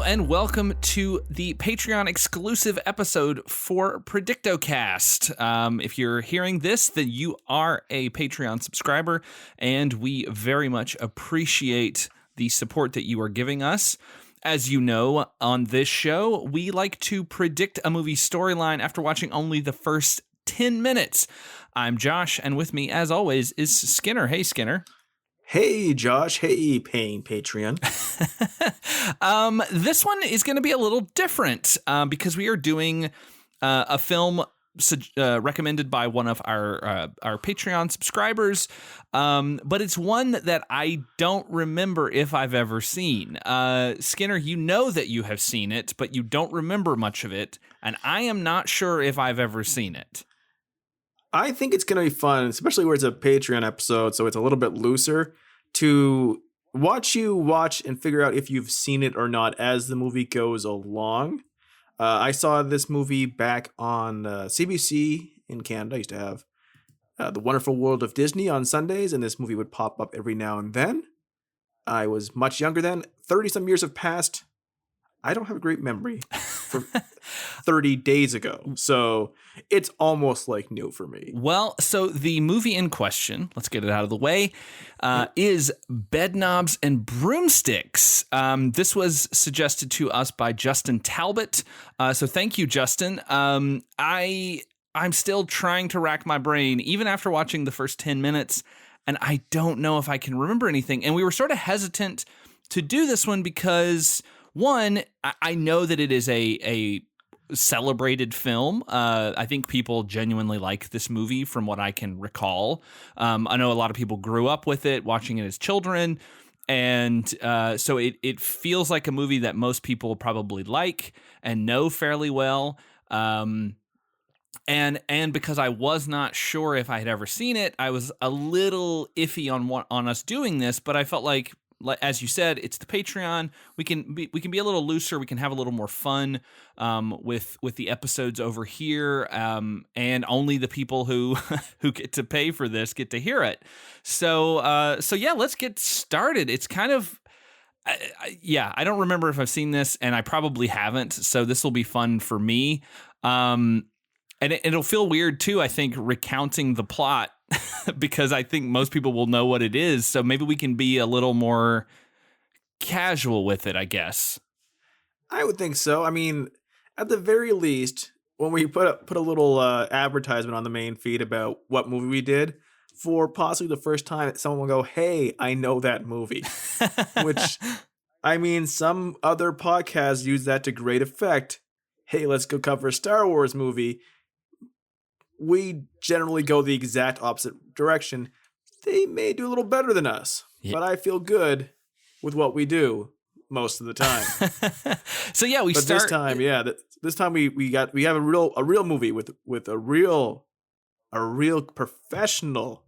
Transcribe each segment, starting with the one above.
Hello and welcome to the Patreon exclusive episode for predictocast. If you're hearing this, then you are a Patreon subscriber, and we very much appreciate the support that you are giving us. As you know, on this show, we like to predict a movie storyline after watching only the first 10 minutes. I'm Josh, and with me, as always, is Skinner. Hey, Skinner. Hey, Josh. Hey, paying Patreon. This one is going to be a little different because we are doing a film recommended by one of our Patreon subscribers, but it's one that I don't remember if I've ever seen. Skinner, you know that you have seen it, but you don't remember much of it, and I am not sure if I've ever seen it. I think it's going to be fun, especially where it's a Patreon episode, so it's a little bit looser, to watch you watch and figure out if you've seen it or not as the movie goes along. I saw this movie back on CBC in Canada. I used to have The Wonderful World of Disney on Sundays, and this movie would pop up every now and then. I was much younger then. 30-some years have passed. I don't have a great memory for 30 days ago, so it's almost like new for me. Well, so the movie in question, let's get it out of the way, is Bedknobs and Broomsticks. This was suggested to us by Justin Talbot, so thank you, Justin. I'm still trying to rack my brain, even after watching the first 10 minutes, and I don't know if I can remember anything. And we were sort of hesitant to do this one because... one, I know that it is a celebrated film. I think people genuinely like this movie from what I can recall. I know a lot of people grew up with it, watching it as children. And so it feels like a movie that most people probably like and know fairly well. And because I was not sure if I had ever seen it, I was a little iffy on us doing this, but I felt like, as you said, it's the Patreon. We can be a little looser. We can have a little more fun with the episodes over here, and only the people who get to pay for this get to hear it. So yeah, let's get started. It's kind of I don't remember if I've seen this, and I probably haven't. So this will be fun for me. And it'll feel weird too, I think, recounting the plot. Because I think most people will know what it is, so maybe we can be a little more casual with it, I guess. I would think so. I mean, at the very least, when we put a little advertisement on the main feed about what movie we did, for possibly the first time, someone will go, "Hey, I know that movie." Which, I mean, some other podcasts use that to great effect. Hey, let's go cover a Star Wars movie. We generally go the exact opposite direction. They may do a little better than us, but I feel good with what we do most of the time. So yeah, this time, this time we have a real movie with a real professional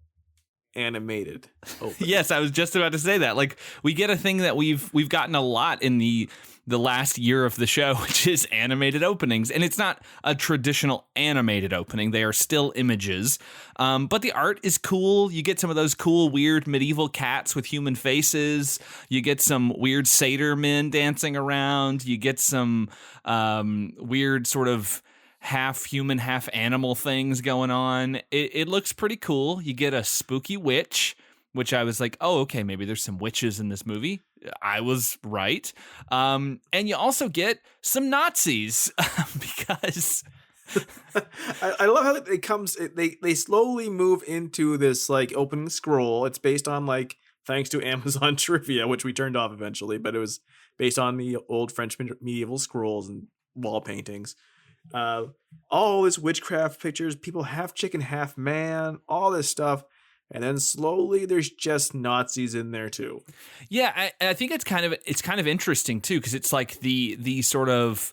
animated opening. Yes, I was just about to say that. Like, we get a thing that we've gotten a lot in the last year of the show, which is animated openings. And it's not a traditional animated opening. They are still images. But the art is cool. You get some of those cool, weird medieval cats with human faces. You get some weird satyr men dancing around. You get some weird sort of half human, half animal things going on. It looks pretty cool. You get a spooky witch, which I was like, oh, okay, maybe there's some witches in this movie. I was right. And you also get some Nazis because I love how it comes. They slowly move into this like opening scroll. It's based on like, thanks to Amazon trivia, which we turned off eventually, but it was based on the old French medieval scrolls and wall paintings. All this witchcraft pictures, people half chicken, half man, all this stuff. And then slowly there's just Nazis in there too. Yeah, I think it's kind of interesting too, because it's like the sort of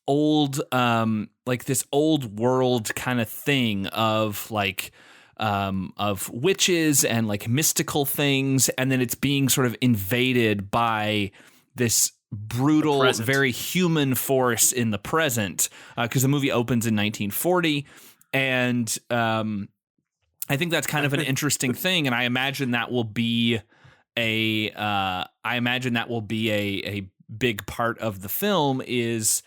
old like this old world kind of thing of like of witches and like mystical things, and then it's being sort of invaded by this brutal, very human force in the present, because the movie opens in 1940, and I think that's kind of an interesting thing, and I imagine that will be a big part of the film is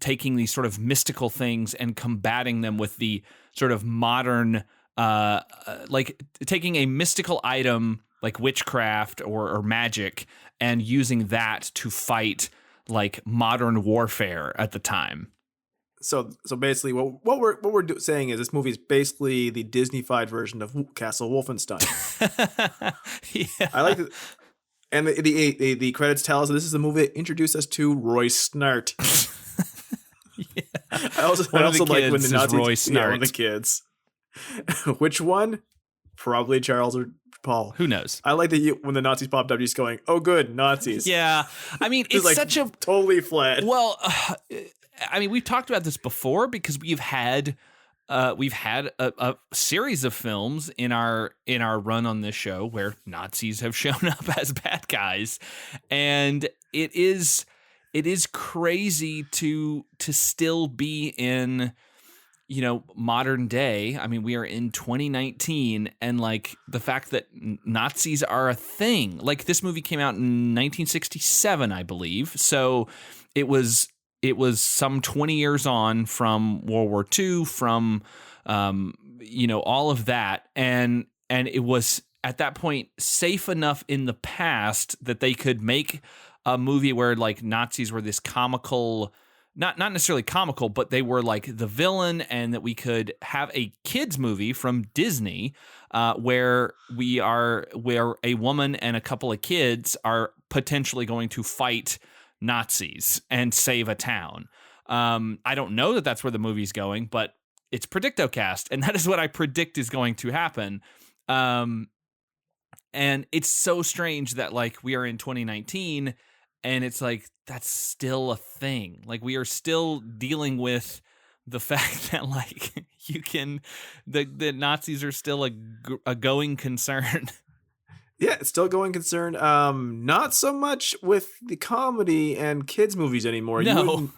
taking these sort of mystical things and combating them with the sort of modern, like taking a mystical item like witchcraft or magic and using that to fight like modern warfare at the time. So basically, what we're saying is this movie is basically the Disney-fied version of Castle Wolfenstein. Yeah. I like it. And the credits tell us this is the movie that introduced us to Roy Snart. Yeah. I also like when the Nazis, Roy Snart. Yeah, one of the kids. Which one? Probably Charles or Paul. Who knows? I like that when the Nazis popped up, you're just going, "Oh, good, Nazis." Yeah, I mean, it's like such a totally flat. Well, I mean, we've talked about this before because we've had a series of films in our run on this show where Nazis have shown up as bad guys, and it is crazy to still be in, you know, modern day. I mean, we are in 2019, and like the fact that Nazis are a thing. Like this movie came out in 1967, I believe, so it was some 20 years on from World War II, from you know, all of that, and it was at that point safe enough in the past that they could make a movie where like Nazis were this comical, not necessarily comical, but they were like the villain, and that we could have a kids movie from Disney where a woman and a couple of kids are potentially going to fight Nazis and save a town. I don't know that that's where the movie's going, but it's predictocast, and that is what I predict is going to happen. And it's so strange that like we are in 2019 and it's like that's still a thing. Like we are still dealing with the fact that like the Nazis are still a going concern. Yeah, it's still going concern. Not so much with the comedy and kids movies anymore. No.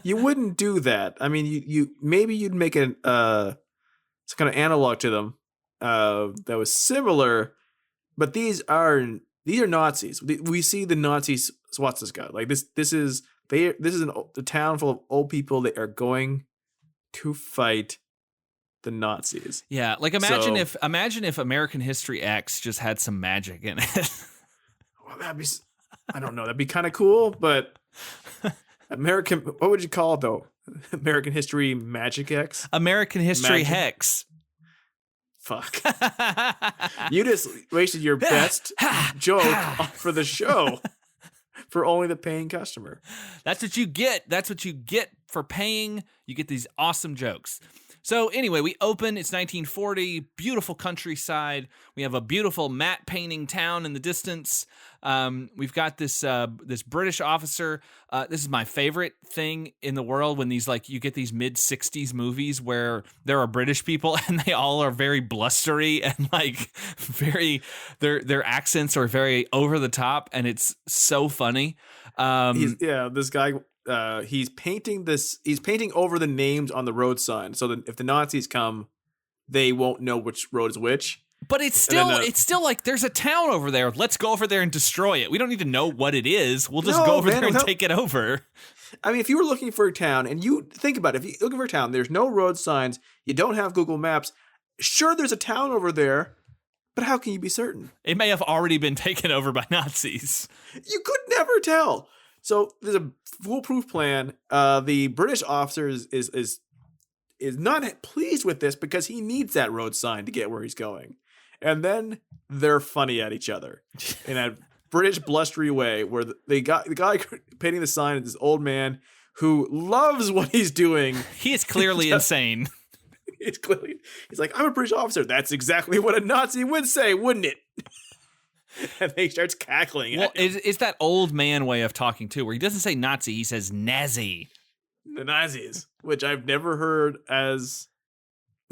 You wouldn't do that. I mean, you maybe you'd make some kind of analog to them that was similar, but these are Nazis. We see the Nazis. What's this guy like? This is a town full of old people that are going to fight the Nazis. Yeah, like imagine if American History X just had some magic in it. Well, I don't know, that'd be kind of cool, but what would you call it though? American History Magic X? American History Hex. Fuck. You just wasted your best joke for the show for only the paying customer. That's what you get. That's what you get for paying. You get these awesome jokes. So anyway, we open, it's 1940, beautiful countryside. We have a beautiful matte painting town in the distance. We've got this British officer. This is my favorite thing in the world when these like you get these mid-60s movies where there are British people and they all are very blustery and like very their accents are very over the top, and it's so funny. This guy he's painting over the names on the road sign so that if the Nazis come, they won't know which road is which. But it's still like there's a town over there. Let's go over there and destroy it. We don't need to know what it is. We'll just go over there and take it over. I mean, if you were looking for a town and you think about it, if you're looking for a town, there's no road signs, you don't have Google Maps. Sure, there's a town over there, but how can you be certain? It may have already been taken over by Nazis. You could never tell. So there's a foolproof plan. The British officer is not pleased with this because he needs that road sign to get where he's going. And then they're funny at each other in a British blustery way where the guy painting the sign is this old man who loves what he's doing. He is clearly insane. He's like, I'm a British officer. That's exactly what a Nazi would say, wouldn't it? And he starts cackling. Well, it's that old man way of talking too, where he doesn't say Nazi, he says Nazi. The Nazis, which I've never heard as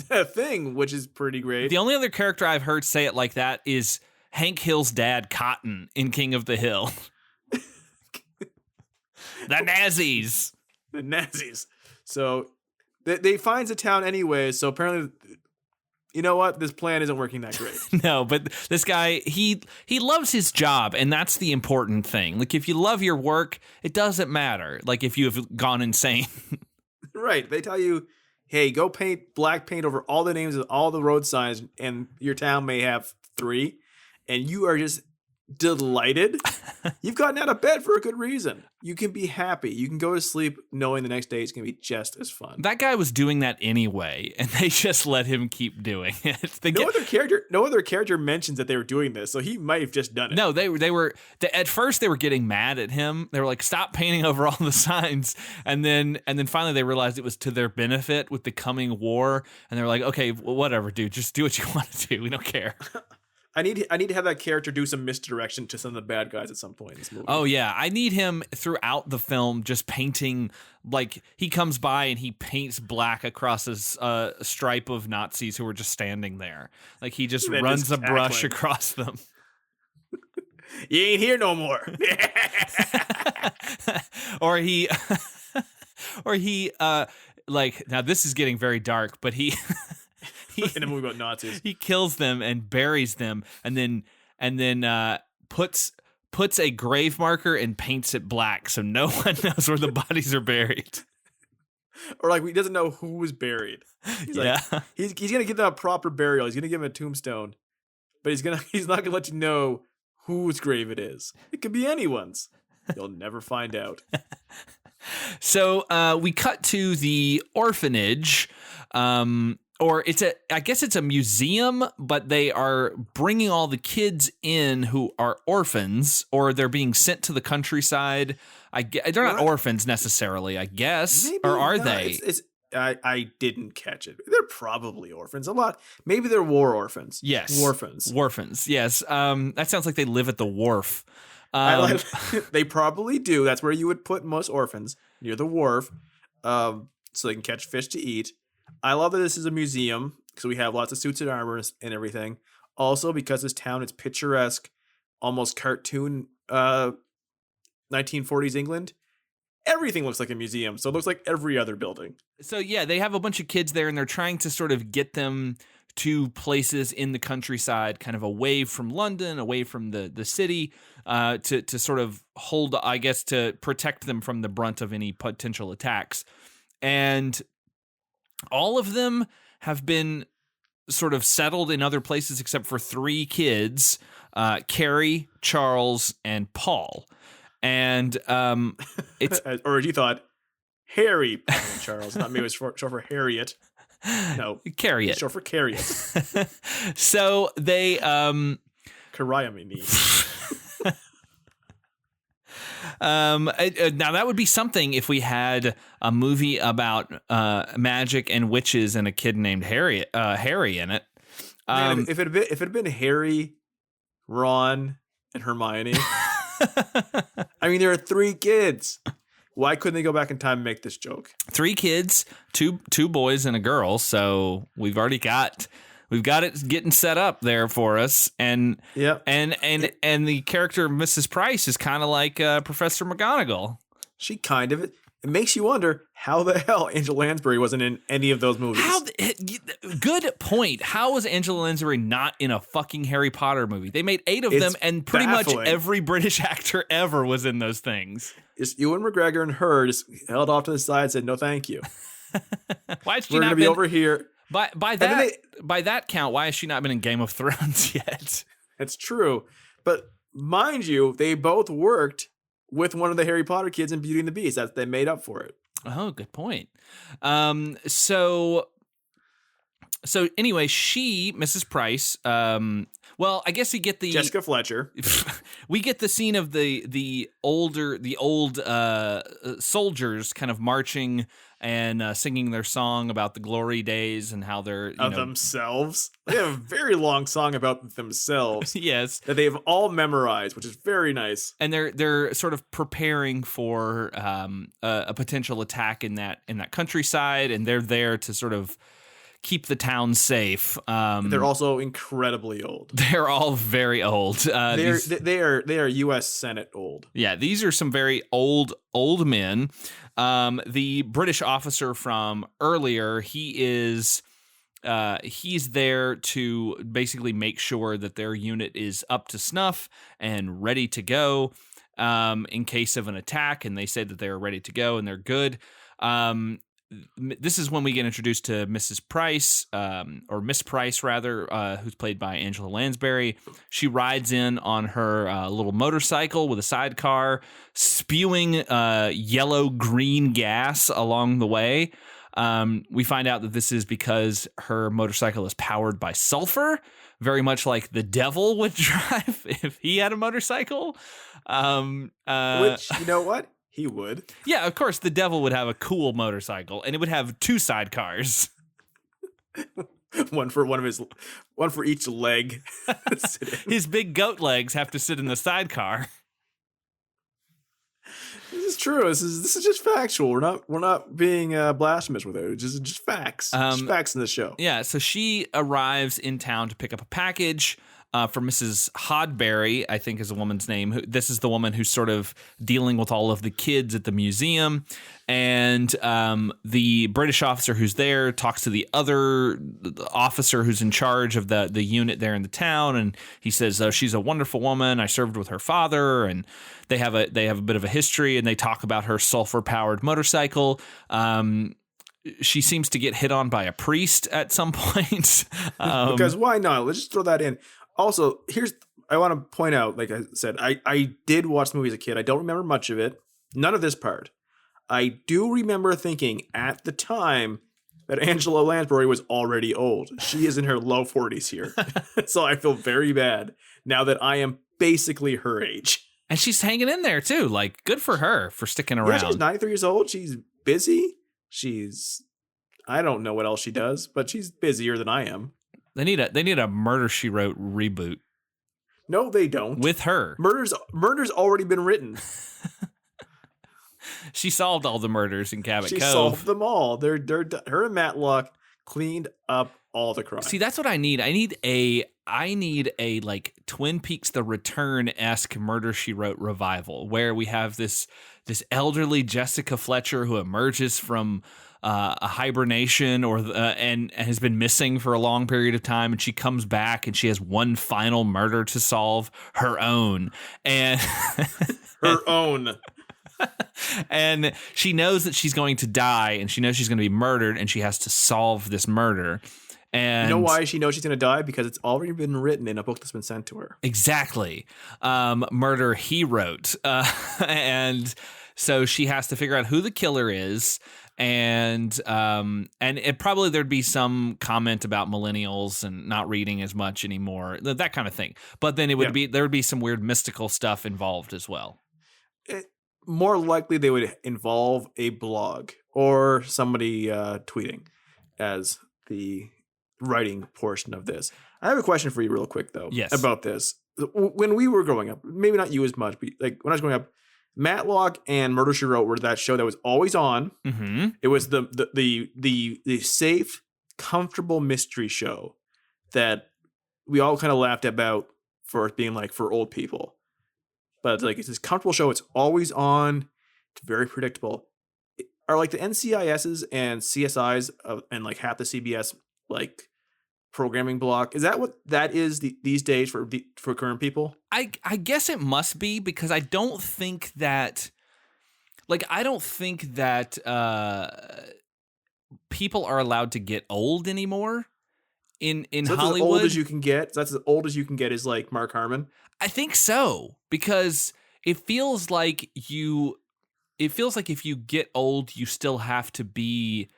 a thing, which is pretty great. The only other character I've heard say it like that is Hank Hill's dad, Cotton, in King of the Hill. The Nazis. The Nazis. So they finds a town anyway. So apparently you know what? This plan isn't working that great. No, but this guy, he loves his job, and that's the important thing. Like, if you love your work, it doesn't matter. Like, if you have gone insane. Right. They tell you, hey, go paint black paint over all the names of all the road signs, and your town may have 3, and you are just delighted. You've gotten out of bed for a good reason. You can be happy. You can go to sleep knowing the next day is going to be just as fun. That guy was doing that anyway, and they just let him keep doing it. No other character mentions that they were doing this, so he might have just done it. No, they were at first they were getting mad at him. They were like, "Stop painting over all the signs," and then finally they realized it was to their benefit with the coming war, and they were like, "Okay, well, whatever, dude, just do what you want to do. We don't care." I need to have that character do some misdirection to some of the bad guys at some point in this movie. Oh yeah, I need him throughout the film just painting, like he comes by and he paints black across his stripe of Nazis who are just standing there. Like he just runs a brush across them. You ain't here no more. or he like, now this is getting very dark, but he in a movie about Nazis, he kills them and buries them, and then puts a grave marker and paints it black so no one knows where the bodies are buried. Or like he doesn't know who was buried. He's gonna give them a proper burial. He's gonna give them a tombstone, but he's not gonna let you know whose grave it is. It could be anyone's. You'll never find out. So we cut to the orphanage. Or I guess it's a museum, but they are bringing all the kids in who are orphans, or they're being sent to the countryside. They're not orphans necessarily, I guess. Maybe or are they? I didn't catch it. They're probably orphans. A lot. Maybe they're war orphans. Yes. Warphans. Yes. That sounds like they live at the wharf. They probably do. That's where you would put most orphans, near the wharf, so they can catch fish to eat. I love that this is a museum because we have lots of suits and armor and everything. Also, because this town is picturesque, almost cartoon 1940s England. Everything looks like a museum, so it looks like every other building. So yeah, they have a bunch of kids there, and they're trying to sort of get them to places in the countryside, kind of away from London, away from the city, to sort of hold, I guess, to protect them from the brunt of any potential attacks. And all of them have been sort of settled in other places except for 3 kids, Carrie, Charles, and Paul. And it's... Or you thought, Harry, Paul, and Charles. Not maybe it was short for Harriet. No. Carriot. Short for Carriot. So they... Kariamini. Now that would be something if we had a movie about magic and witches and a kid named Harry in it. Man, if it had been Harry, Ron, and Hermione. I mean, there are 3 kids. Why couldn't they go back in time and make this joke? 3 kids, two boys and a girl. So we've got it getting set up there for us, and and the character Mrs. Price is kind of like Professor McGonagall. She kind of. It makes you wonder how the hell Angela Lansbury wasn't in any of those movies. Good point. How was Angela Lansbury not in a fucking Harry Potter movie? They made 8 of them, and pretty much every British actor ever was in those things. Just Ewan McGregor and her just held off to the side and said, "No, thank you." Why is she We're not going to be over here. By that count, why has she not been in Game of Thrones yet? It's true. But mind you, they both worked with one of the Harry Potter kids in Beauty and the Beast. They made up for it. Oh, good point. So anyway, Mrs. Price, well, I guess we get the Jessica Fletcher. We get the scene of the old soldiers kind of marching and singing their song about the glory days and how they're themselves. They have a very long song about themselves. Yes, that they've all memorized, which is very nice. And they're sort of preparing for a potential attack in that countryside, and they're there to sort of keep the town safe. They're also incredibly old. They're all very old. They are U.S. Senate old. Yeah, these are some very old men. The British officer from earlier, he is he's there to basically make sure that their unit is up to snuff and ready to go in case of an attack. And they say that they're ready to go and they're good. This is when we get introduced to Mrs. Price, or Miss Price, rather, who's played by Angela Lansbury. She rides in on her little motorcycle with a sidecar, spewing yellow-green gas along the way. We find out that this is because her motorcycle is powered by sulfur, very much like the devil would drive if he had a motorcycle. Which, you know what? He would. Yeah, of course, the devil would have a cool motorcycle, and it would have 2 sidecars. one for each leg. His big goat legs have to sit in the sidecar. This is true. This is just factual. We're not being blasphemous with it. It's just facts. Just facts in this show. Yeah. So she arrives in town to pick up a package for Mrs. Hodberry, I think is the woman's name. This is the woman who's sort of dealing with all of the kids at the museum. And the British officer who's there talks to the other officer who's in charge of the unit there in the town. And he says, oh, she's a wonderful woman. I served with her father. And they have a bit of a history. And they talk about her sulfur-powered motorcycle. She seems to get hit on by a priest at some point. Because why not? Let's just throw that in. Also, I want to point out, like I said, I did watch the movie as a kid. I don't remember much of it. None of this part. I do remember thinking at the time that Angela Lansbury was already old. She is in her low 40s here. So I feel very bad now that I am basically her age. And she's hanging in there too. Like, good for her for sticking around. Yeah, she's 93 years old. She's busy. I don't know what else she does, but she's busier than I am. They need a Murder, She Wrote reboot. No, they don't. With her. Murder's already been written. She solved all the murders in Cabot Cove. She solved them all. Her and Matlock cleaned up all the crime. See, that's what I need. I need a like Twin Peaks: The Return-esque Murder, She Wrote revival where we have this elderly Jessica Fletcher who emerges from a hibernation and has been missing for a long period of time, and she comes back and she has one final murder to solve, her own. And her own. And she knows that she's going to die, and she knows she's going to be murdered, and she has to solve this murder. And you know why she knows she's going to die? Because it's already been written in a book that's been sent to her. Exactly. Murder he wrote. And so she has to figure out who the killer is. And it probably there'd be some comment about millennials and not reading as much anymore, that kind of thing. But then there would be some weird mystical stuff involved as well. More likely they would involve a blog or somebody tweeting as the writing portion of this. I have a question for you real quick, though, about this. When we were growing up, maybe not you as much, but like when I was growing up, Matlock and Murder, She Wrote were that show that was always on. Mm-hmm. It was the safe, comfortable mystery show that we all kind of laughed about for it being like for old people. But like it's this comfortable show. It's always on. It's very predictable. Are like the NCISs and CSIs and like half the CBS like programming block, is that what that is these days for current people? I guess it must be, because I don't think that people are allowed to get old anymore in so Hollywood. As old as you can get. That's as old as you can get is like Mark Harmon. I think so, because it feels like if you get old, you still have to be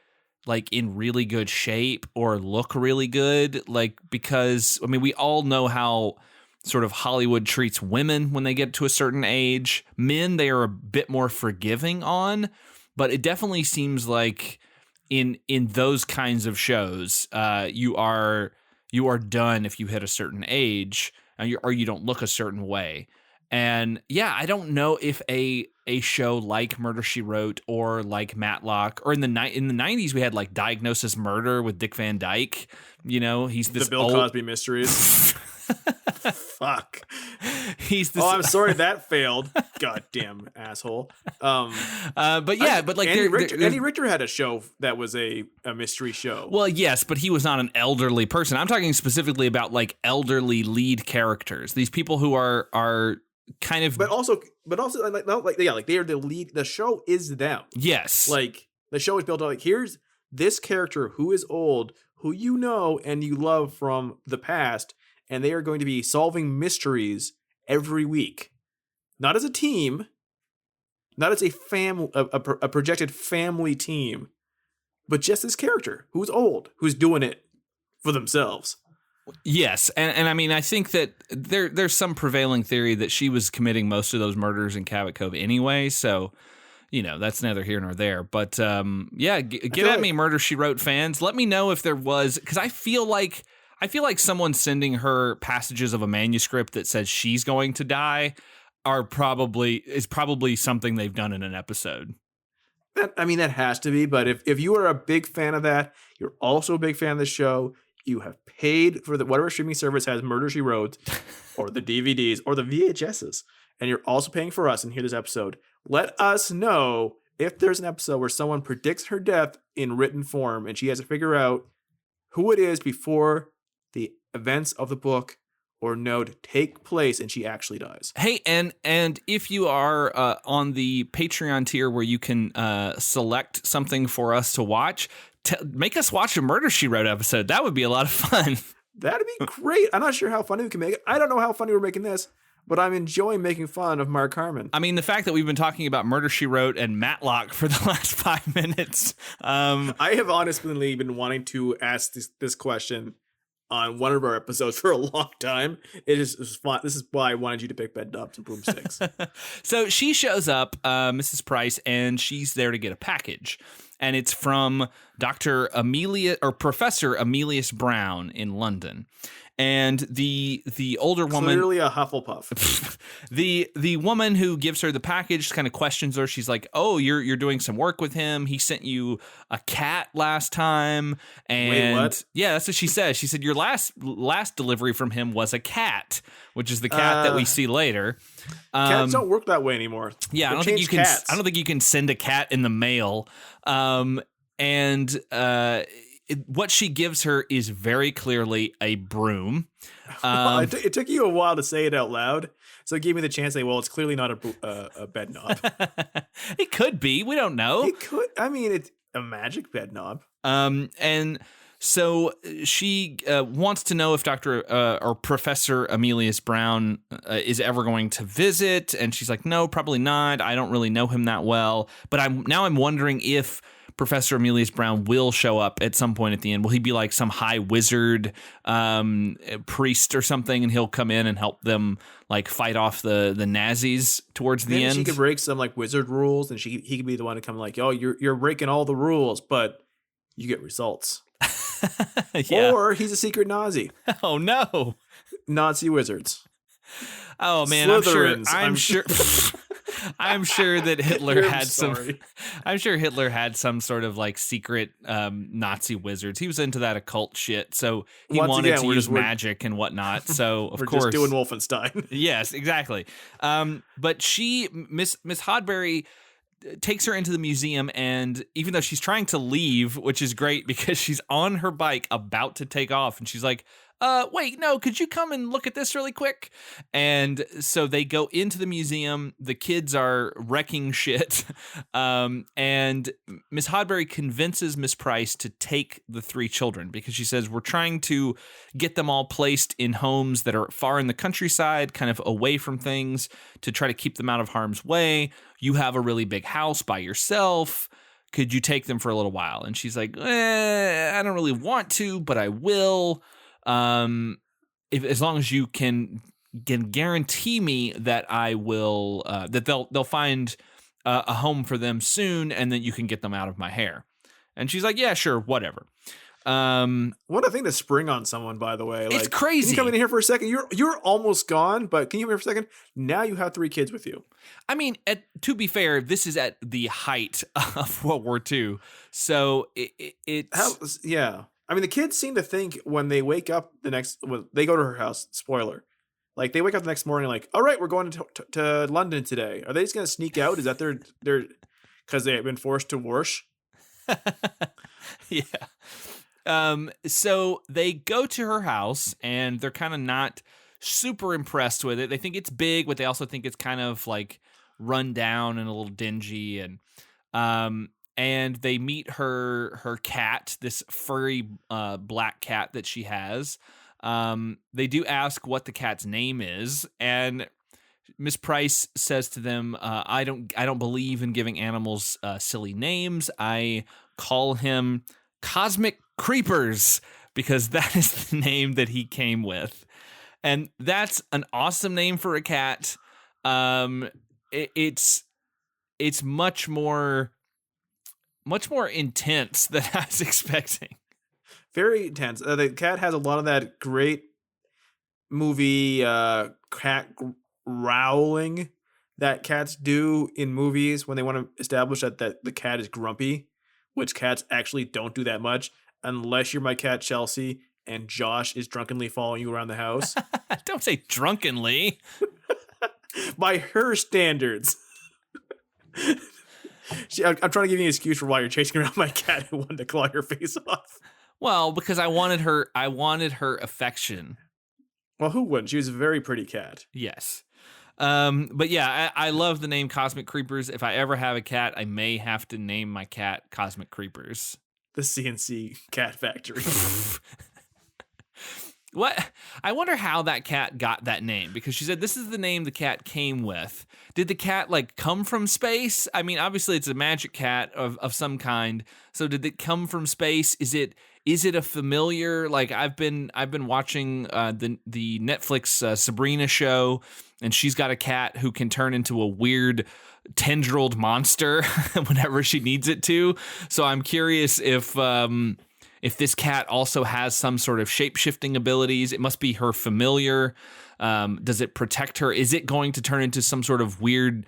like in really good shape or look really good. Like, because I mean, we all know how sort of Hollywood treats women when they get to a certain age. Men, they are a bit more forgiving on, but it definitely seems like in those kinds of shows, you are done if you hit a certain age, or you don't look a certain way. And yeah, I don't know if a show like Murder, She Wrote or like Matlock, or in the 90s we had like Diagnosis Murder with Dick Van Dyke. You know, he's this the Bill Cosby Mysteries. Fuck. He's the. Oh, I'm sorry that failed. Goddamn asshole. But yeah, but like Andy Richter had a show that was a mystery show. Well, yes, but he was not an elderly person. I'm talking specifically about like elderly lead characters. These people who are kind of, but also like they are the lead. The show is them. Yes, like the show is built on like here's this character who is old, who you know and you love from the past, and they are going to be solving mysteries every week, not as a team, not as a family, a projected family team, but just this character who's old, who's doing it for themselves. Yes, and I mean, I think that there's some prevailing theory that she was committing most of those murders in Cabot Cove anyway, so, you know, that's neither here nor there. But, yeah, get at me, Murder, She Wrote fans. Let me know if there was, because I feel like someone sending her passages of a manuscript that says she's going to die is probably something they've done in an episode. That has to be, but if you are a big fan of that, you're also a big fan of the show. You have paid for whatever streaming service has Murder, She Wrote, or the DVDs, or the VHSs, and you're also paying for us and hear this episode. Let us know if there's an episode where someone predicts her death in written form, and she has to figure out who it is before the events of the book or node take place and she actually dies. Hey, and if you are on the Patreon tier where you can select something for us to watch, make us watch a Murder, She Wrote episode. That would be a lot of fun. That'd be great. I'm not sure how funny we can make it. I don't know how funny we're making this, but I'm enjoying making fun of Mark Harmon. I mean, the fact that we've been talking about Murder, She Wrote and Matlock for the last 5 minutes. I have honestly been wanting to ask this question on one of our episodes for a long time. It was fun. This is why I wanted you to pick Bedknobs and Broomsticks. So she shows up, Mrs. Price, and she's there to get a package. And it's from Professor Amelius Brown in London. And the older woman, clearly a Hufflepuff. the woman who gives her the package kind of questions her. She's like, "Oh, you're doing some work with him. He sent you a cat last time." And wait, what? Yeah, that's what she says. She said your last delivery from him was a cat, which is the cat that we see later. Cats don't work that way anymore. Yeah, I don't think you can send a cat in the mail. What she gives her is very clearly a broom. It took you a while to say it out loud, so it gave me the chance to say, well, it's clearly not a bed knob. It could be. We don't know. It could. I mean, it's a magic bed knob. And so she wants to know if Professor Amelius Brown is ever going to visit, and she's like, no, probably not. I don't really know him that well, but I'm wondering if Professor Amelius Brown will show up at some point at the end. Will he be like some high wizard priest or something, and he'll come in and help them like fight off the Nazis towards the end? She could break some like wizard rules, and he could be the one to come like, oh, you're breaking all the rules, but you get results. Yeah. Or he's a secret Nazi. Oh no, Nazi wizards. Oh man, I'm sure. I'm sure that Hitler had some. I'm sure Hitler had some sort of like secret Nazi wizards. He was into that occult shit, so he wanted to use magic and whatnot. So of course, just doing Wolfenstein. Yes, exactly. But Miss Hodbury takes her into the museum, and even though she's trying to leave, which is great because she's on her bike about to take off, and she's like, wait, no, could you come and look at this really quick? And so they go into the museum. The kids are wrecking shit. And Miss Hodbury convinces Miss Price to take the 3 children because she says, we're trying to get them all placed in homes that are far in the countryside, kind of away from things, to try to keep them out of harm's way. You have a really big house by yourself. Could you take them for a little while? And she's like, I don't really want to, but I will. As long as you can guarantee me that I will, that they'll find a home for them soon, and then you can get them out of my hair. And she's like, yeah, sure, whatever. What a thing to spring on someone, by the way. Like, it's crazy. Can you come in here for a second? You're almost gone, but can you come here for a second? Now you have 3 kids with you. I mean, to be fair, this is at the height of World War II. So yeah. I mean, the kids seem to think when they wake up when they go to her house, spoiler, like they wake up the next morning, like, all right, we're going to London today. Are they just going to sneak out? Is that their, because they have been forced to wash? Yeah. So they go to her house and they're kind of not super impressed with it. They think it's big, but they also think it's kind of like run down and a little dingy. And they meet her cat, this furry black cat that she has. They do ask what the cat's name is, and Miss Price says to them, I don't believe in giving animals silly names. I call him Cosmic Creepers because that is the name that he came with. And that's an awesome name for a cat. It's much more intense than I was expecting. Very intense. The cat has a lot of that great movie cat growling that cats do in movies when they want to establish that the cat is grumpy, which cats actually don't do that much unless you're my cat Chelsea and Josh is drunkenly following you around the house. Don't say drunkenly. By her standards. I'm trying to give you an excuse for why you're chasing around my cat who wanted to claw your face off. Well, because I wanted her affection. Well, who wouldn't? She was a very pretty cat. Yes. But yeah, I love the name Cosmic Creepers. If I ever have a cat, I may have to name my cat Cosmic Creepers. The CNC cat factory. What? I wonder how that cat got that name, because she said this is the name the cat came with. Did the cat like come from space? I mean, obviously it's a magic cat of some kind. So did it come from space? Is it a familiar? Like I've been watching the Netflix Sabrina show, and she's got a cat who can turn into a weird tendrilled monster whenever she needs it to. So I'm curious if this cat also has some sort of shape-shifting abilities. It must be her familiar. Does it protect her? Is it going to turn into some sort of weird,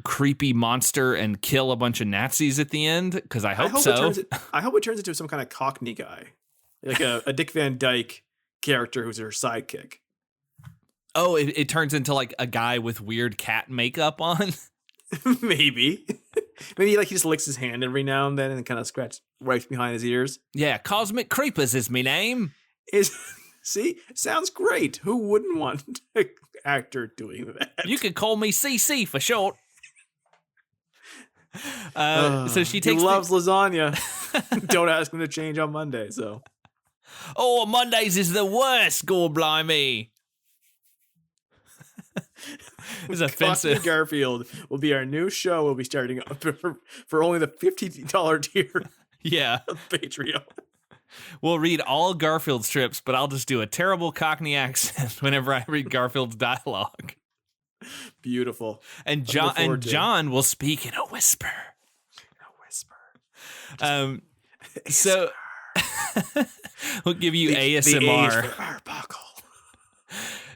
creepy monster and kill a bunch of Nazis at the end? Because I hope so. I hope it turns into some kind of Cockney guy. Like a Dick Van Dyke character who's her sidekick. Oh, it turns into like a guy with weird cat makeup on? Maybe. Maybe like he just licks his hand every now and then and kind of scratches right behind his ears. Yeah, Cosmic Creepers is me name. See, sounds great. Who wouldn't want an actor doing that? You could call me CC for short. So she takes. He loves lasagna. Don't ask him to change on Monday. So. Oh, Mondays is the worst. Gore blimey. It was offensive. Cockney Garfield will be our new show. We'll be starting up for only the $50 tier. Yeah, of Patreon. We'll read all Garfield strips, but I'll just do a terrible Cockney accent whenever I read Garfield's dialogue. Beautiful. And John will speak in a whisper. So we'll give you ASMR.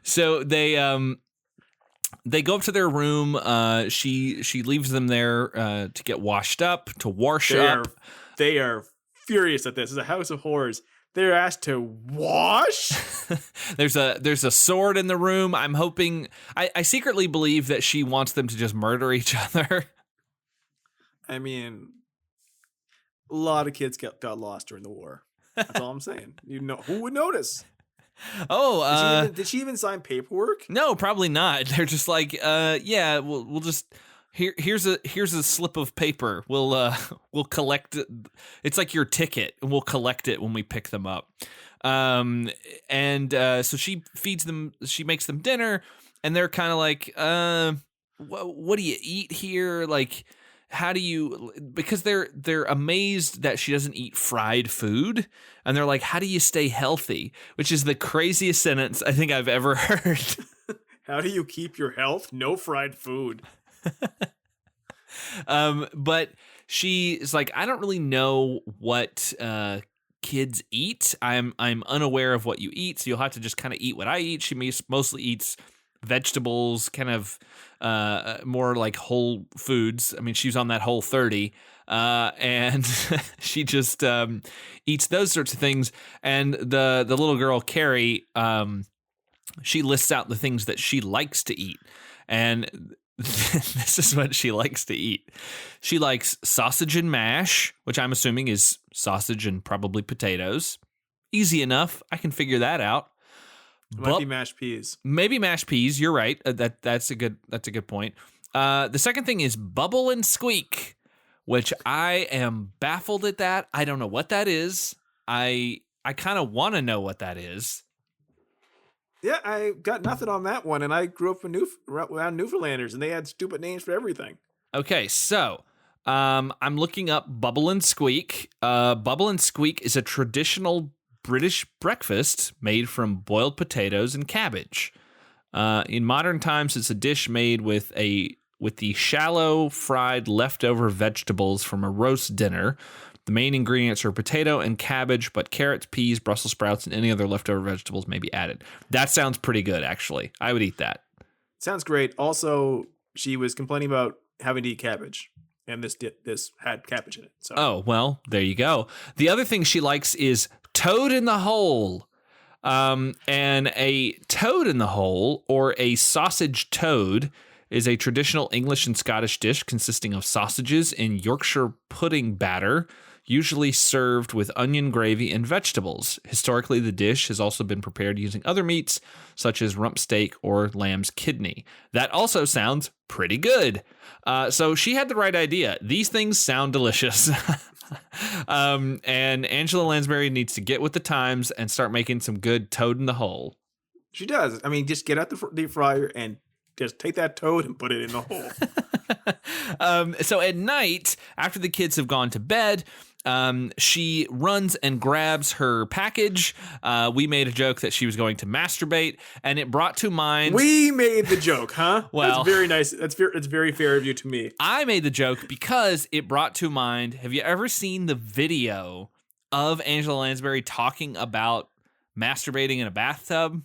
So they go up to their room. She leaves them there to get washed up, to wash up. They are furious at this. It's a house of horrors. They're asked to wash. There's a sword in the room. I'm hoping. I secretly believe that she wants them to just murder each other. I mean, a lot of kids got lost during the war. That's all I'm saying. Who would notice? Oh, did she even sign paperwork? No, probably not. They're just like, yeah, we'll just here's a slip of paper. We'll collect it. It's like your ticket, and we'll collect it when we pick them up. So she feeds them. She makes them dinner, and they're kind of like, what do you eat here? Like, how do you? Because they're amazed that she doesn't eat fried food, and they're like, how do you stay healthy? Which is the craziest sentence I think I've ever heard. How do you keep your health? No fried food. But she is like, I don't really know what kids eat. I'm unaware of what you eat, so you'll have to just kind of eat what I eat. She mostly eats vegetables, kind of more like whole foods. I mean, she's on that Whole 30. and she just eats those sorts of things. And the little girl, Carrie, she lists out the things that she likes to eat. And this is what she likes to eat. She likes sausage and mash, which I'm assuming is sausage and probably potatoes. Easy enough. I can figure that out. It might be mashed peas. Maybe mashed peas. You're right. That's a good point. The second thing is bubble and squeak, which I am baffled at that. I don't know what that is. I kind of want to know what that is. Yeah, I got nothing on that one, and I grew up around Newfoundlanders, and they had stupid names for everything. Okay, so I'm looking up Bubble and Squeak. Bubble and Squeak is a traditional British breakfast made from boiled potatoes and cabbage. In modern times, it's a dish made with the shallow fried leftover vegetables from a roast dinner. The main ingredients are potato and cabbage, but carrots, peas, Brussels sprouts, and any other leftover vegetables may be added. That sounds pretty good, actually. I would eat that. Sounds great. Also, she was complaining about having to eat cabbage, and this had cabbage in it. So. Oh, well, there you go. The other thing she likes is toad in the hole. And a toad in the hole, or a sausage toad, is a traditional English and Scottish dish consisting of sausages in Yorkshire pudding batter, usually served with onion gravy and vegetables. Historically, the dish has also been prepared using other meats, such as rump steak or lamb's kidney. That also sounds pretty good. So she had the right idea. These things sound delicious. And Angela Lansbury needs to get with the times and start making some good toad in the hole. She does. I mean, just get out the deep fryer and just take that toad and put it in the hole. So at night, after the kids have gone to bed, she runs and grabs her package. We made a joke that she was going to masturbate, and it brought to mind... We made the joke, huh? Well... That's very nice. It's very fair of you to me. I made the joke because it brought to mind... Have you ever seen the video of Angela Lansbury talking about masturbating in a bathtub?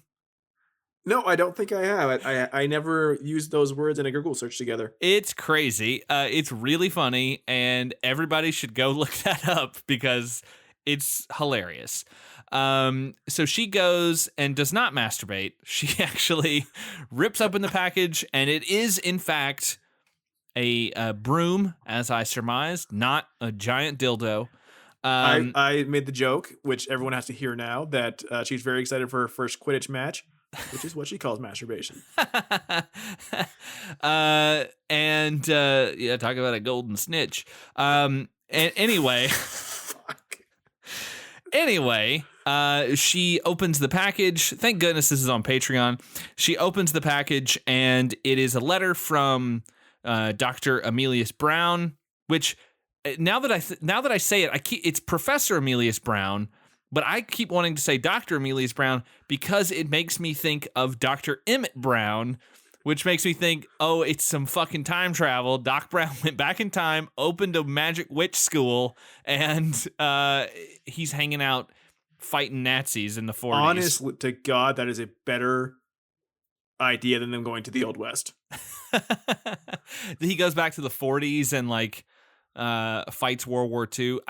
No, I don't think I have. I never used those words in a Google search together. It's crazy. It's really funny, and everybody should go look that up because it's hilarious. So she goes and does not masturbate. She actually rips open the package, and it is, in fact, a broom, as I surmised, not a giant dildo. I made the joke, which everyone has to hear now, that she's very excited for her first Quidditch match, which is what she calls masturbation. Yeah, talk about a golden snitch. And anyway, she opens the package. Thank goodness this is on Patreon. She opens the package, and it is a letter from Dr. Emilius Brown, which now that I say it, it's Professor Emilius Brown. But I keep wanting to say Dr. Emilius Brown because it makes me think of Dr. Emmett Brown, which makes me think, oh, it's some fucking time travel. Doc Brown went back in time, opened a magic witch school, and he's hanging out fighting Nazis in the 40s. Honest to God, that is a better idea than them going to the Old West. He goes back to the 40s and fights World War II.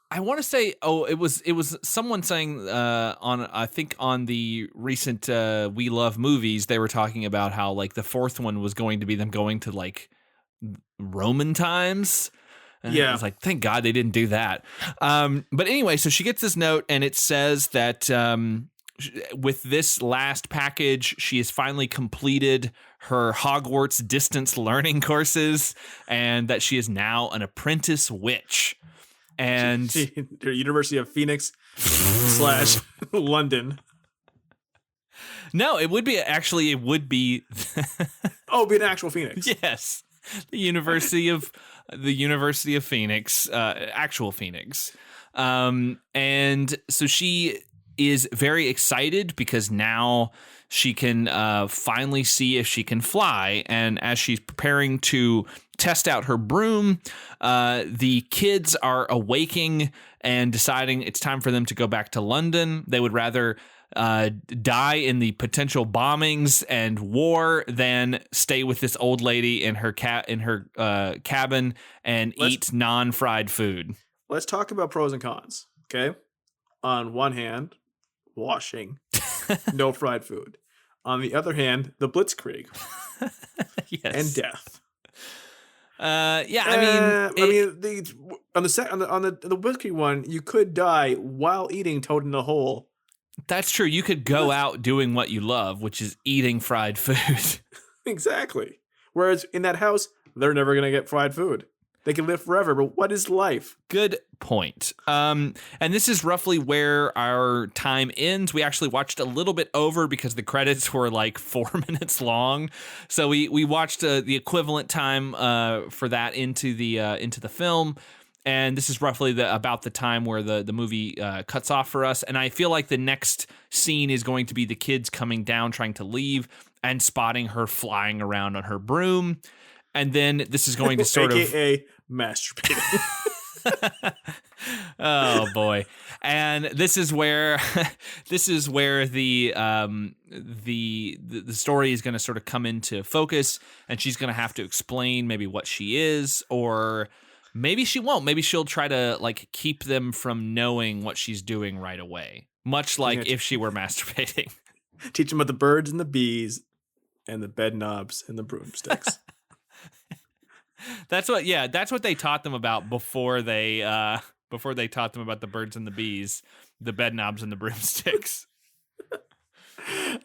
I want to say, it was someone saying on the recent We Love Movies, they were talking about how the fourth one was going to be them going to Roman times. And yeah, I was like, thank God they didn't do that. But anyway, so she gets this note, and it says that with this last package, she has finally completed her Hogwarts distance learning courses, and that she is now an apprentice witch. And University of Phoenix / London. No, it would be Oh, it'd be an actual Phoenix. Yes. The University of Phoenix, actual Phoenix. And so she is very excited because now she can finally see if she can fly. And as she's preparing to test out her broom, the kids are awaking and deciding it's time for them to go back to London. They would rather die in the potential bombings and war than stay with this old lady in her cabin and eat non-fried food. Let's talk about pros and cons. Okay, on one hand, washing, no fried food. On the other hand, the Blitzkrieg, yes, and death. On the Blitzkrieg one, you could die while eating Toad in the Hole. That's true. You could go out doing what you love, which is eating fried food. Exactly. Whereas in that house, they're never going to get fried food. They can live forever, but what is life? Good point. And this is roughly where our time ends. We actually watched a little bit over because the credits were like 4 minutes long. So we watched the equivalent time for that into the film. And this is roughly about the time where the movie cuts off for us. And I feel like the next scene is going to be the kids coming down, trying to leave, and spotting her flying around on her broom. And then this is going to sort of... AKA masturbating. Oh, boy. And this is where the story is going to sort of come into focus. And she's going to have to explain maybe what she is, or... maybe she won't. Maybe she'll try to like keep them from knowing what she's doing right away. Much like if she were masturbating. Teach them about the birds and the bees and the bedknobs and the broomsticks. That's what they taught them about before they taught them about the birds and the bees, the bedknobs and the broomsticks.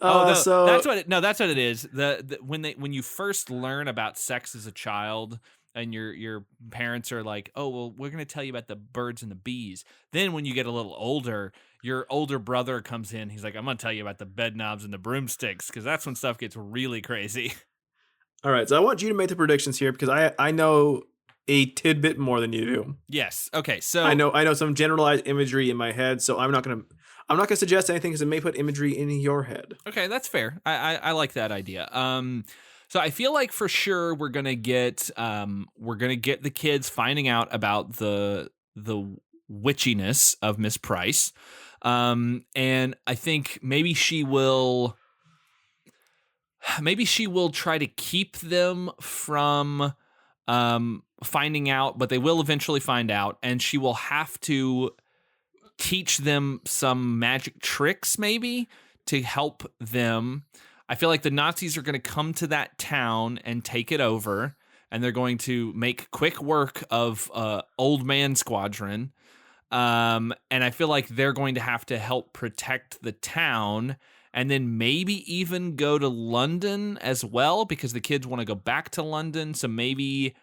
That's what it is. When you first learn about sex as a child, and your parents are like, oh, well, we're going to tell you about the birds and the bees. Then when you get a little older, your older brother comes in. He's like, I'm going to tell you about the bedknobs and the broomsticks, because that's when stuff gets really crazy. All right, so I want you to make the predictions here, because I know a tidbit more than you do. Yes. Okay. So I know some generalized imagery in my head, so I'm not gonna suggest anything because it may put imagery in your head. Okay, that's fair. I like that idea. So I feel like for sure we're gonna get the kids finding out about the witchiness of Miss Price, and I think maybe she will try to keep them from finding out, but they will eventually find out, and she will have to teach them some magic tricks maybe to help them. I feel like the Nazis are going to come to that town and take it over, and they're going to make quick work of Old Man Squadron. And I feel like they're going to have to help protect the town, and then maybe even go to London as well, because the kids want to go back to London. So maybe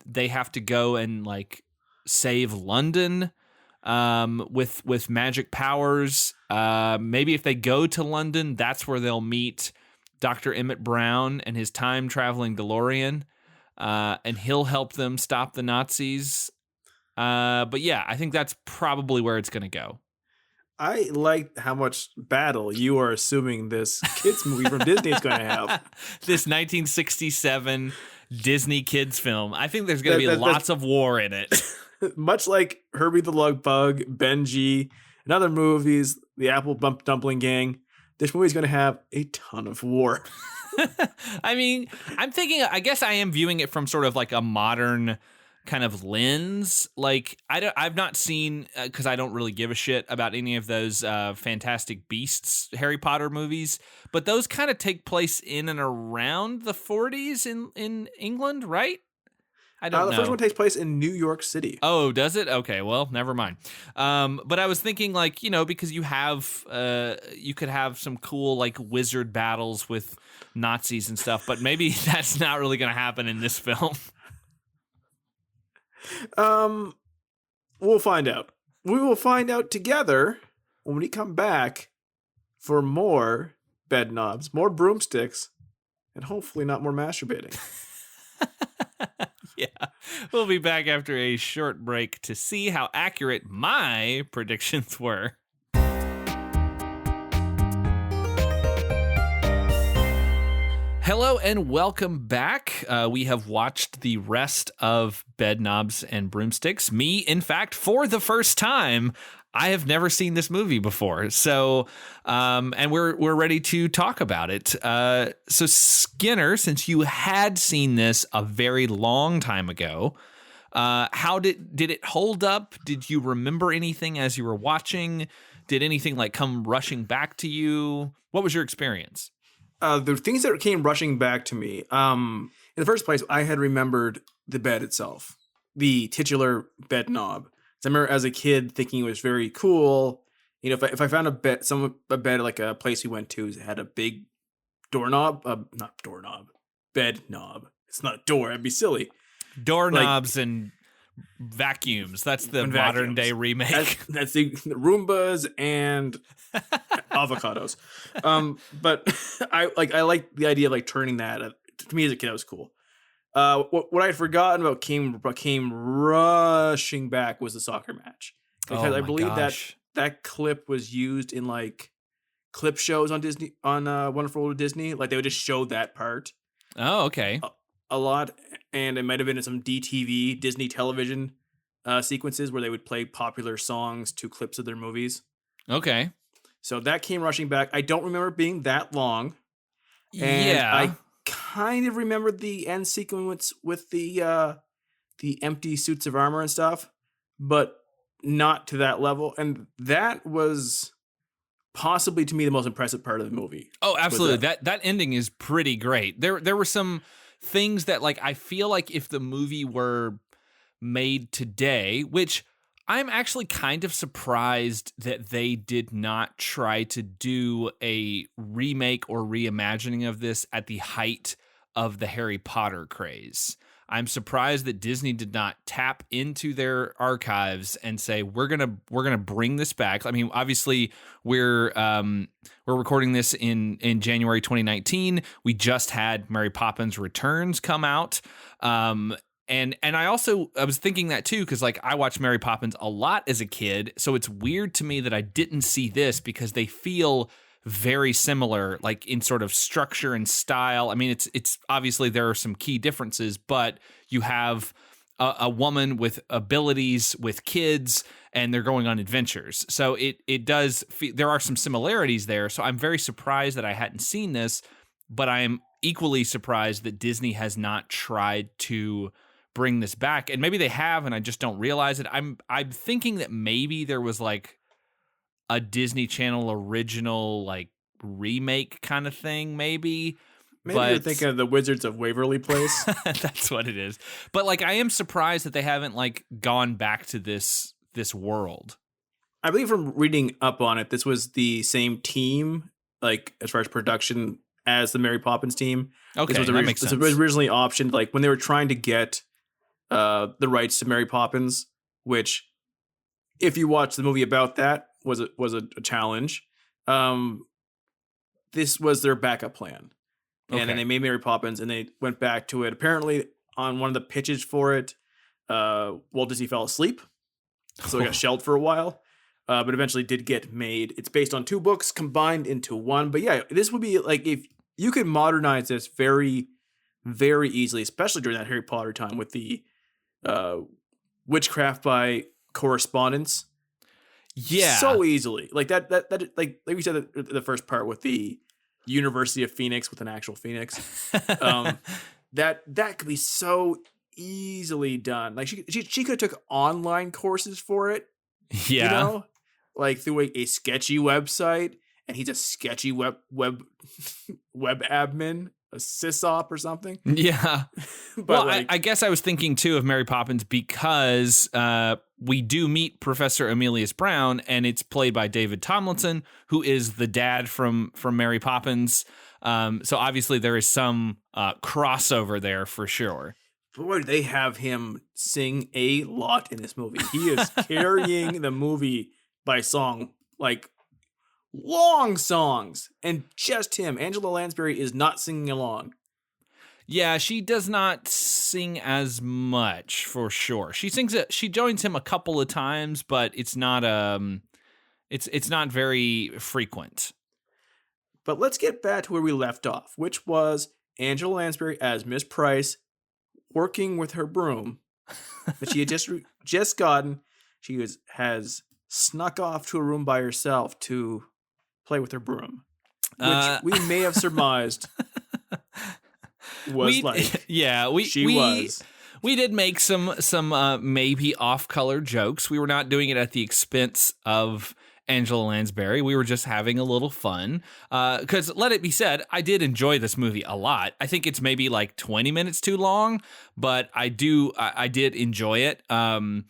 they have to go and like save London with magic powers. Maybe if they go to London, that's where they'll meet Dr. Emmett Brown and his time-traveling DeLorean, and he'll help them stop the Nazis. But yeah, I think that's probably where it's going to go. I like how much battle you are assuming this kids movie from Disney is going to have. This 1967 Disney kids film. I think there's going to be lots of war in it. Much like Herbie the Lug Bug, Benji, and other movies, the Apple Dumpling Gang, this movie is going to have a ton of war. I mean, I guess I am viewing it from sort of like a modern kind of lens. Like I've not seen, because I don't really give a shit about any of those Fantastic Beasts Harry Potter movies, but those kind of take place in and around the 40s in England, right? I don't know. The first one takes place in New York City. Oh, does it? Okay, well, never mind. But I was thinking, like, because you could have some cool like wizard battles with Nazis and stuff, but maybe that's not really going to happen in this film. We'll find out. We will find out together when we come back for more bedknobs, more broomsticks, and hopefully not more masturbating. Yeah, we'll be back after a short break to see how accurate my predictions were. Hello and welcome back. We have watched the rest of Bedknobs and Broomsticks. Me, in fact, for the first time, I have never seen this movie before, so and we're ready to talk about it. So Skinner, since you had seen this a very long time ago, how did it hold up? Did you remember anything as you were watching? Did anything like come rushing back to you? What was your experience? The things that came rushing back to me, in the first place, I had remembered the bed itself, the titular bed knob. So I remember as a kid thinking it was very cool. You know, if I found a bed like a place we went to that had a big doorknob, bed knob. It's not a door. That'd be silly. Doorknobs and vacuums. That's the modern day remake. That's the Roombas and avocados. But I like the idea of like turning that. To me as a kid, that was cool. What I had forgotten about came rushing back was the soccer match, because I believe that clip was used in like clip shows on Disney, on Wonderful World of Disney. Like they would just show that part. Oh, okay. A lot, and it might have been in some DTV, Disney television sequences where they would play popular songs to clips of their movies. Okay. So that came rushing back. I don't remember it being that long. And I kind of remember the end sequence with the empty suits of armor and stuff, but not to that level. And that was possibly, to me, the most impressive part of the movie. Oh, absolutely. That ending is pretty great. There were some things that, like, I feel like if the movie were made today, which I'm actually kind of surprised that they did not try to do a remake or reimagining of this at the height of the Harry Potter craze. I'm surprised that Disney did not tap into their archives and say, we're gonna bring this back. I mean, obviously we're recording this in January 2019. We just had Mary Poppins Returns come out. And I was thinking that too, because like I watched Mary Poppins a lot as a kid, so it's weird to me that I didn't see this because they feel very similar, like in sort of structure and style. I mean, it's obviously there are some key differences, but you have a woman with abilities with kids, and they're going on adventures. So it does there are some similarities there. So I'm very surprised that I hadn't seen this, but I am equally surprised that Disney has not tried to bring this back. And maybe they have, and I just don't realize it. I'm thinking that maybe there was like a Disney Channel original like remake kind of thing, maybe. But you're thinking of the Wizards of Waverly Place. That's what it is. But like, I am surprised that they haven't like gone back to this world. I believe from reading up on it, this was the same team, like as far as production, as the Mary Poppins team. Okay, that makes sense. It was originally optioned, like when they were trying to get the rights to Mary Poppins, which, if you watch the movie about that, was a challenge. This was their backup plan. And then they made Mary Poppins, and they went back to it. Apparently, on one of the pitches for it, Walt Disney fell asleep, so it got shelved for a while, but eventually did get made. It's based on 2 books combined into one. But yeah, this would be like, if you could modernize this very, very easily, especially during that Harry Potter time with the witchcraft by correspondence. Yeah, so easily. Like that like we said, the first part with the University of Phoenix with an actual phoenix. That could be so easily done. Like she could have took online courses for it. Yeah. You know? Like through a sketchy website, and he's a sketchy web admin, a sysop or something. Yeah. But well, like, I guess I was thinking too of Mary Poppins because we do meet Professor Emilius Brown, and it's played by David Tomlinson, who is the dad from Mary Poppins. So obviously there is some crossover there for sure. Boy, they have him sing a lot in this movie. He is carrying the movie by song, like long songs, and just him. Angela Lansbury is not singing along. Yeah, she does not sing as much for sure. She joins him a couple of times, but it's not it's not very frequent. But let's get back to where we left off, which was Angela Lansbury as Miss Price working with her broom that she had just gotten. She has snuck off to a room by herself to play with her broom, which Uh, we may have surmised was we like yeah we did make some maybe off-color jokes. We were not doing it at the expense of Angela Lansbury. We were just having a little fun. Because let it be said, I did enjoy this movie a lot. I think it's maybe like 20 minutes too long, but I did enjoy it. And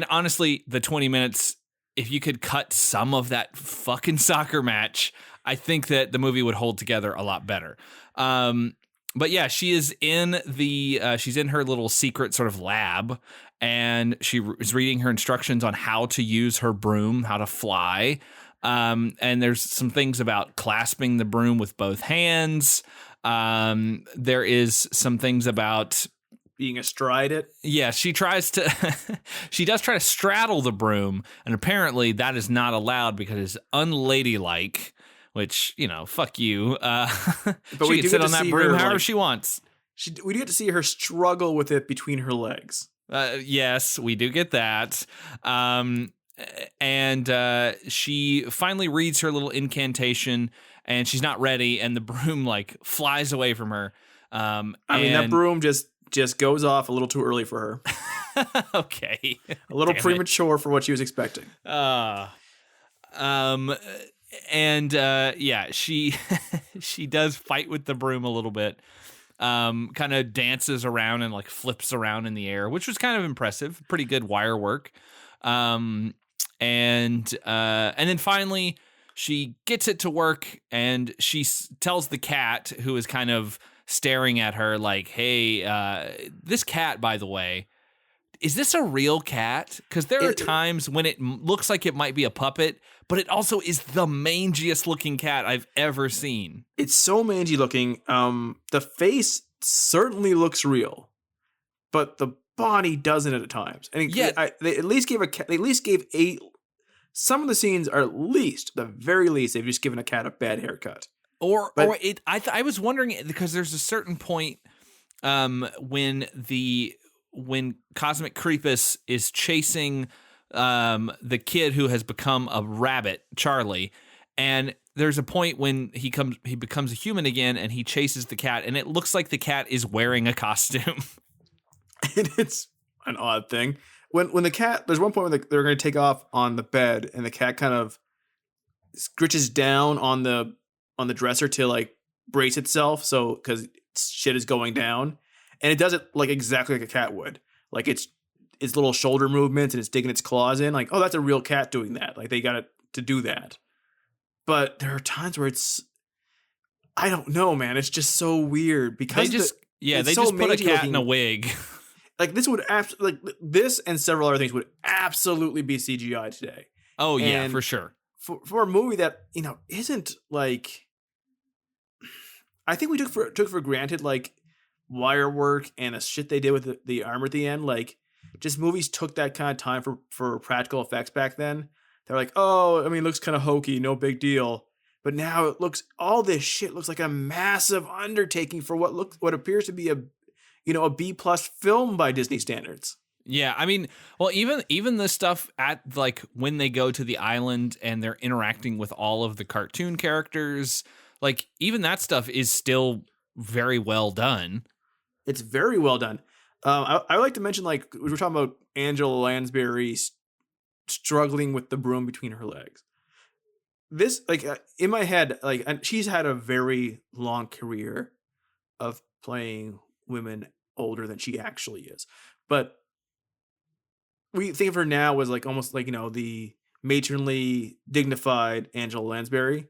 honestly, the 20 minutes, if you could cut some of that fucking soccer match, I think that the movie would hold together a lot better. But yeah, she is in she's in her little secret sort of lab, and she is reading her instructions on how to use her broom, how to fly. And there's some things about clasping the broom with both hands. There is some things about being astride it. Yeah, she does try to straddle the broom, and apparently that is not allowed because it's unladylike. Which, fuck you. But she can sit on that broom however she wants. We do get to see her struggle with it between her legs. Yes, we do get that. And she finally reads her little incantation, and she's not ready, and the broom flies away from her. That broom just goes off a little too early for her. Okay. A little premature for what she was expecting. She she does fight with the broom a little bit. Kind of dances around and flips around in the air, which was kind of impressive. Pretty good wire work. And then finally she gets it to work, and she tells the cat, who is kind of staring at her hey, this cat, by the way, is this a real cat? Because there are times when it looks like it might be a puppet, but it also is the mangiest looking cat I've ever seen. It's so mangy looking. The face certainly looks real, but the body doesn't at times. And they at least gave some of the scenes are the very least, they've just given a cat a bad haircut. I was wondering, because there's a certain point when Cosmic Creepus is chasing the kid who has become a rabbit, Charlie, and there's a point when he becomes a human again, and he chases the cat, and it looks like the cat is wearing a costume. And it's an odd thing. When the cat, there's one point when they're going to take off on the bed, and the cat kind of scritches down on the dresser to brace itself, so because shit is going down. And it does it exactly like a cat would. Its little shoulder movements, and it's digging its claws in. Oh, that's a real cat doing that. They got it to do that. But there are times where I don't know, man. It's just so weird because they just put a cat in a wig. This would this and several other things would absolutely be CGI today. Oh yeah, for sure. For a movie that isn't I think we took for granted wire work and the shit they did with the armor at the end. Just movies took that kind of time for practical effects back then. They're it looks kind of hokey, no big deal. But now all this shit looks like a massive undertaking for what appears to be a B+ film by Disney standards. Yeah, even the stuff at when they go to the island and they're interacting with all of the cartoon characters, even that stuff is still very well done. It's very well done. I would like to mention, we were talking about Angela Lansbury struggling with the broom between her legs. This, in my head, and she's had a very long career of playing women older than she actually is. But we think of her now as almost the matronly, dignified Angela Lansbury.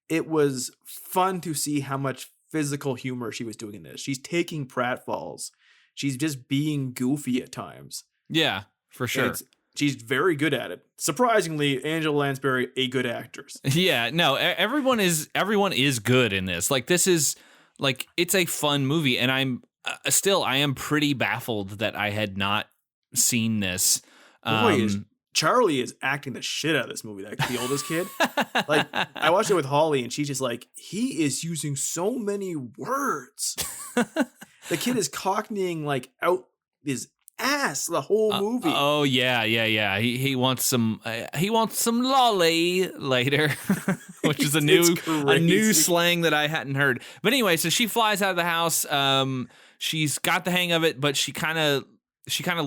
It was fun to see how much physical humor she was doing in this. She's taking pratfalls. She's just being goofy at times. Yeah, for sure. She's very good at it. Surprisingly, Angela Lansbury, a good actress. Yeah, no, everyone is good in this. This is it's a fun movie, and I am pretty baffled that I had not seen this. Charlie is acting the shit out of this movie, the oldest kid. I watched it with Holly, and she's just he is using so many words. The kid is cockneying out his ass the whole movie. Oh yeah. He wants some lolly later, which is a new slang that I hadn't heard. But anyway, so she flies out of the house. She's got the hang of it, but she kind of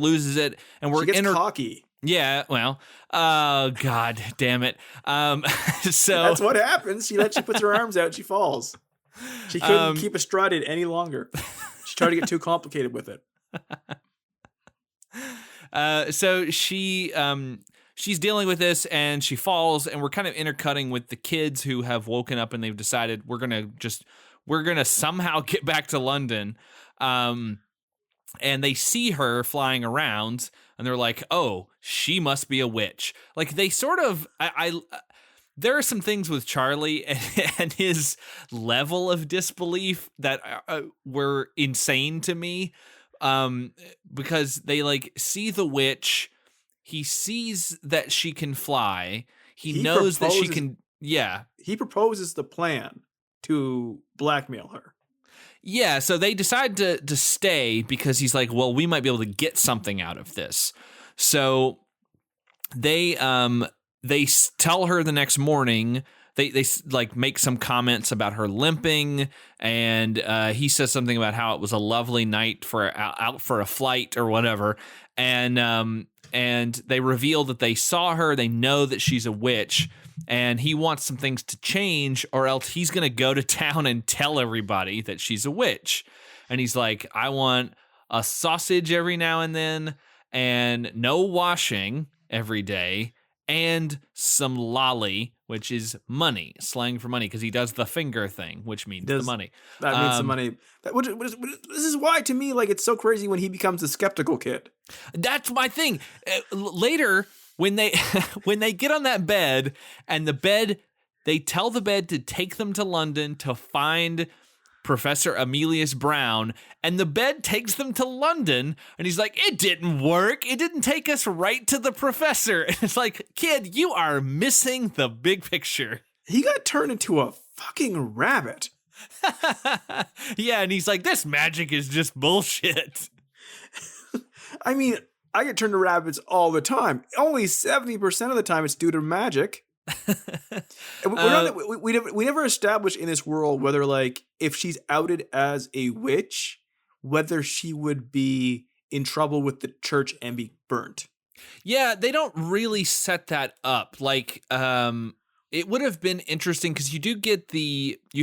loses it, and she gets cocky. Yeah, well, God damn it. So that's what happens. She puts her arms out, she falls. She couldn't keep astride any longer. She tried to get too complicated with it. So she's dealing with this, and she falls, and we're kind of intercutting with the kids who have woken up and they've decided we're gonna somehow get back to London. And they see her flying around, and they're like, "Oh, she must be a witch." Like they sort of, there are some things with Charlie and his level of disbelief that were insane to me, because they like see the witch. He sees that she can fly. He knows that she can. Yeah, he proposes the plan to blackmail her. Yeah, so they decide to stay because he's like, well, we might be able to get something out of this. So they tell her the next morning. They like make some comments about her limping, and he says something about how it was a lovely night out for a flight or whatever. And they reveal that they saw her. They know that she's a witch. And he wants some things to change, or else he's going to go to town and tell everybody that she's a witch. And he's like, I want a sausage every now and then, and no washing every day, and some lolly, which is money, slang for money, because he does the finger thing, which means the money. That means the money. This is why, to me, like, it's so crazy when he becomes a skeptical kid. That's my thing. Later, when they get on that bed, and they tell the bed to take them to London to find Professor Emilius Brown, and the bed takes them to London, and he's like, it didn't work. It didn't take us right to the professor. And it's like, kid, you are missing the big picture. He got turned into a fucking rabbit. Yeah, and he's like, this magic is just bullshit. I mean, I get turned to rabbits all the time. Only 70% of the time it's due to magic. We never established in this world whether, like, if she's outed as a witch, whether she would be in trouble with the church and be burnt. Yeah, they don't really set that up. Like, it would have been interesting because you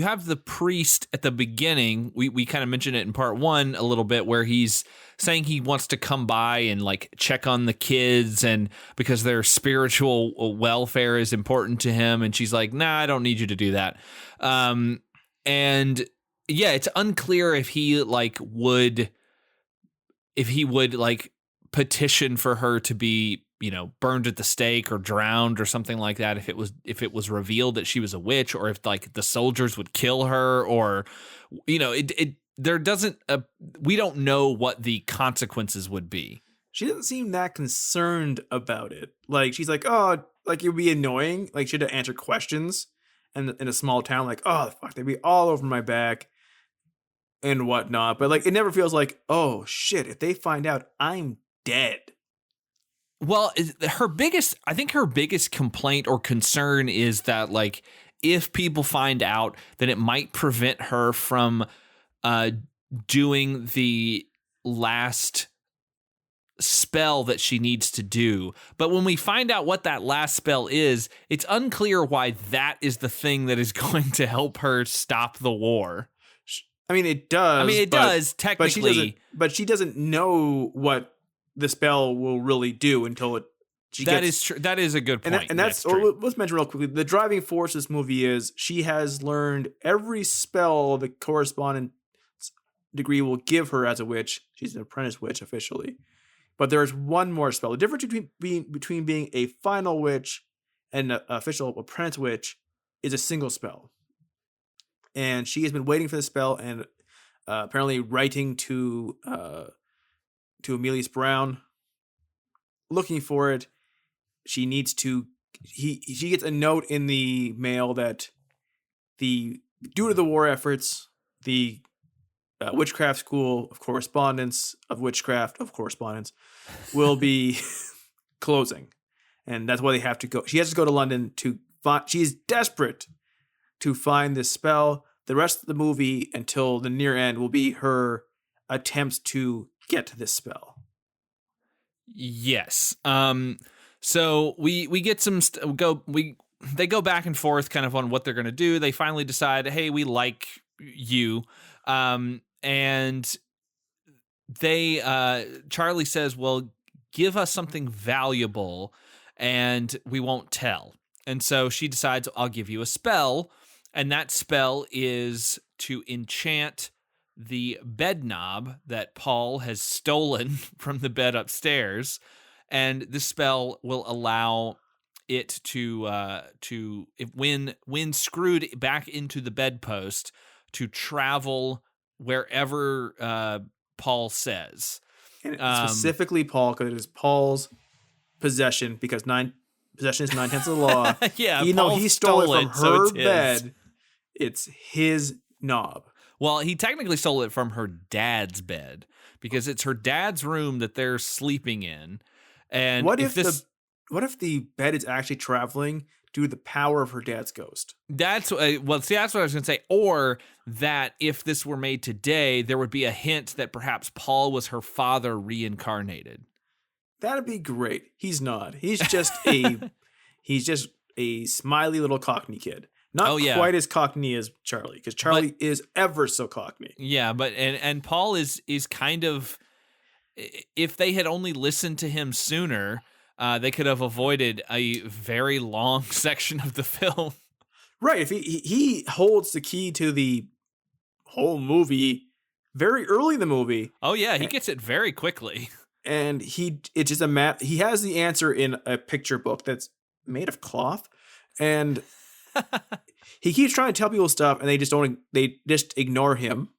have the priest at the beginning. We kind of mentioned it in part one a little bit, where he's saying he wants to come by and like check on the kids, and because their spiritual welfare is important to him. And she's like, nah, I don't need you to do that. And yeah, it's unclear if he would petition for her to be, burned at the stake or drowned or something like that, if it was revealed that she was a witch, or if like the soldiers would kill her, or we don't know what the consequences would be. She doesn't seem that concerned about it. Like, she's like, oh, like, it'd be annoying. Like, she had to answer questions in a small town, like, oh fuck, they'd be all over my back and whatnot. But like, it never feels like, oh shit, if they find out, I'm dead. Well, her biggest complaint or concern is that, like, if people find out, then it might prevent her from doing the last spell that she needs to do. But when we find out what that last spell is, it's unclear why that is the thing that is going to help her stop the war. I mean, it does. Technically. But she doesn't know what the spell will really do until is true. That is a good point. And that's true. Let's mention real quickly, the driving force of this movie is she has learned every spell the corresponding degree will give her as a witch. She's an apprentice witch officially. But there's one more spell. The difference between being a final witch and an official apprentice witch is a single spell. And she has been waiting for the spell and apparently writing to Emilius Brown, looking for it. She gets a note in the mail that due to the war efforts, the witchcraft school of correspondence of witchcraft of correspondence will be closing. And that's why they have to go. She has to go to London to find, she's desperate to find this spell. The rest of the movie until the near end will be her attempts to get to this spell. Yes. So we get some they go back and forth kind of on what they're going to do. They finally decide, hey, we like you. And Charlie says, well, give us something valuable and we won't tell. And so she decides, I'll give you a spell. And that spell is to enchant the bed knob that Paul has stolen from the bed upstairs. And this spell will allow it when screwed back into the bedpost, to travel wherever Paul says. And specifically Paul, because it is Paul's possession, because possession is 9/10 of the law. Yeah, even though he stole it from her bed, it's his knob. Well, he technically stole it from her dad's bed, because it's her dad's room that they're sleeping in. And what if the bed is actually traveling due to the power of her dad's ghost? That's what I was going to say. Or that if this were made today, there would be a hint that perhaps Paul was her father reincarnated. That'd be great. He's not. He's just a smiley little Cockney kid. Not quite as Cockney as Charlie, because Charlie is ever so Cockney. Yeah, but and Paul is kind of, if they had only listened to him sooner, they could have avoided a very long section of the film. Right. If he holds the key to the whole movie very early in the movie. Oh yeah, he gets it very quickly. And it's just he has the answer in a picture book that's made of cloth, and he keeps trying to tell people stuff, and they just ignore him,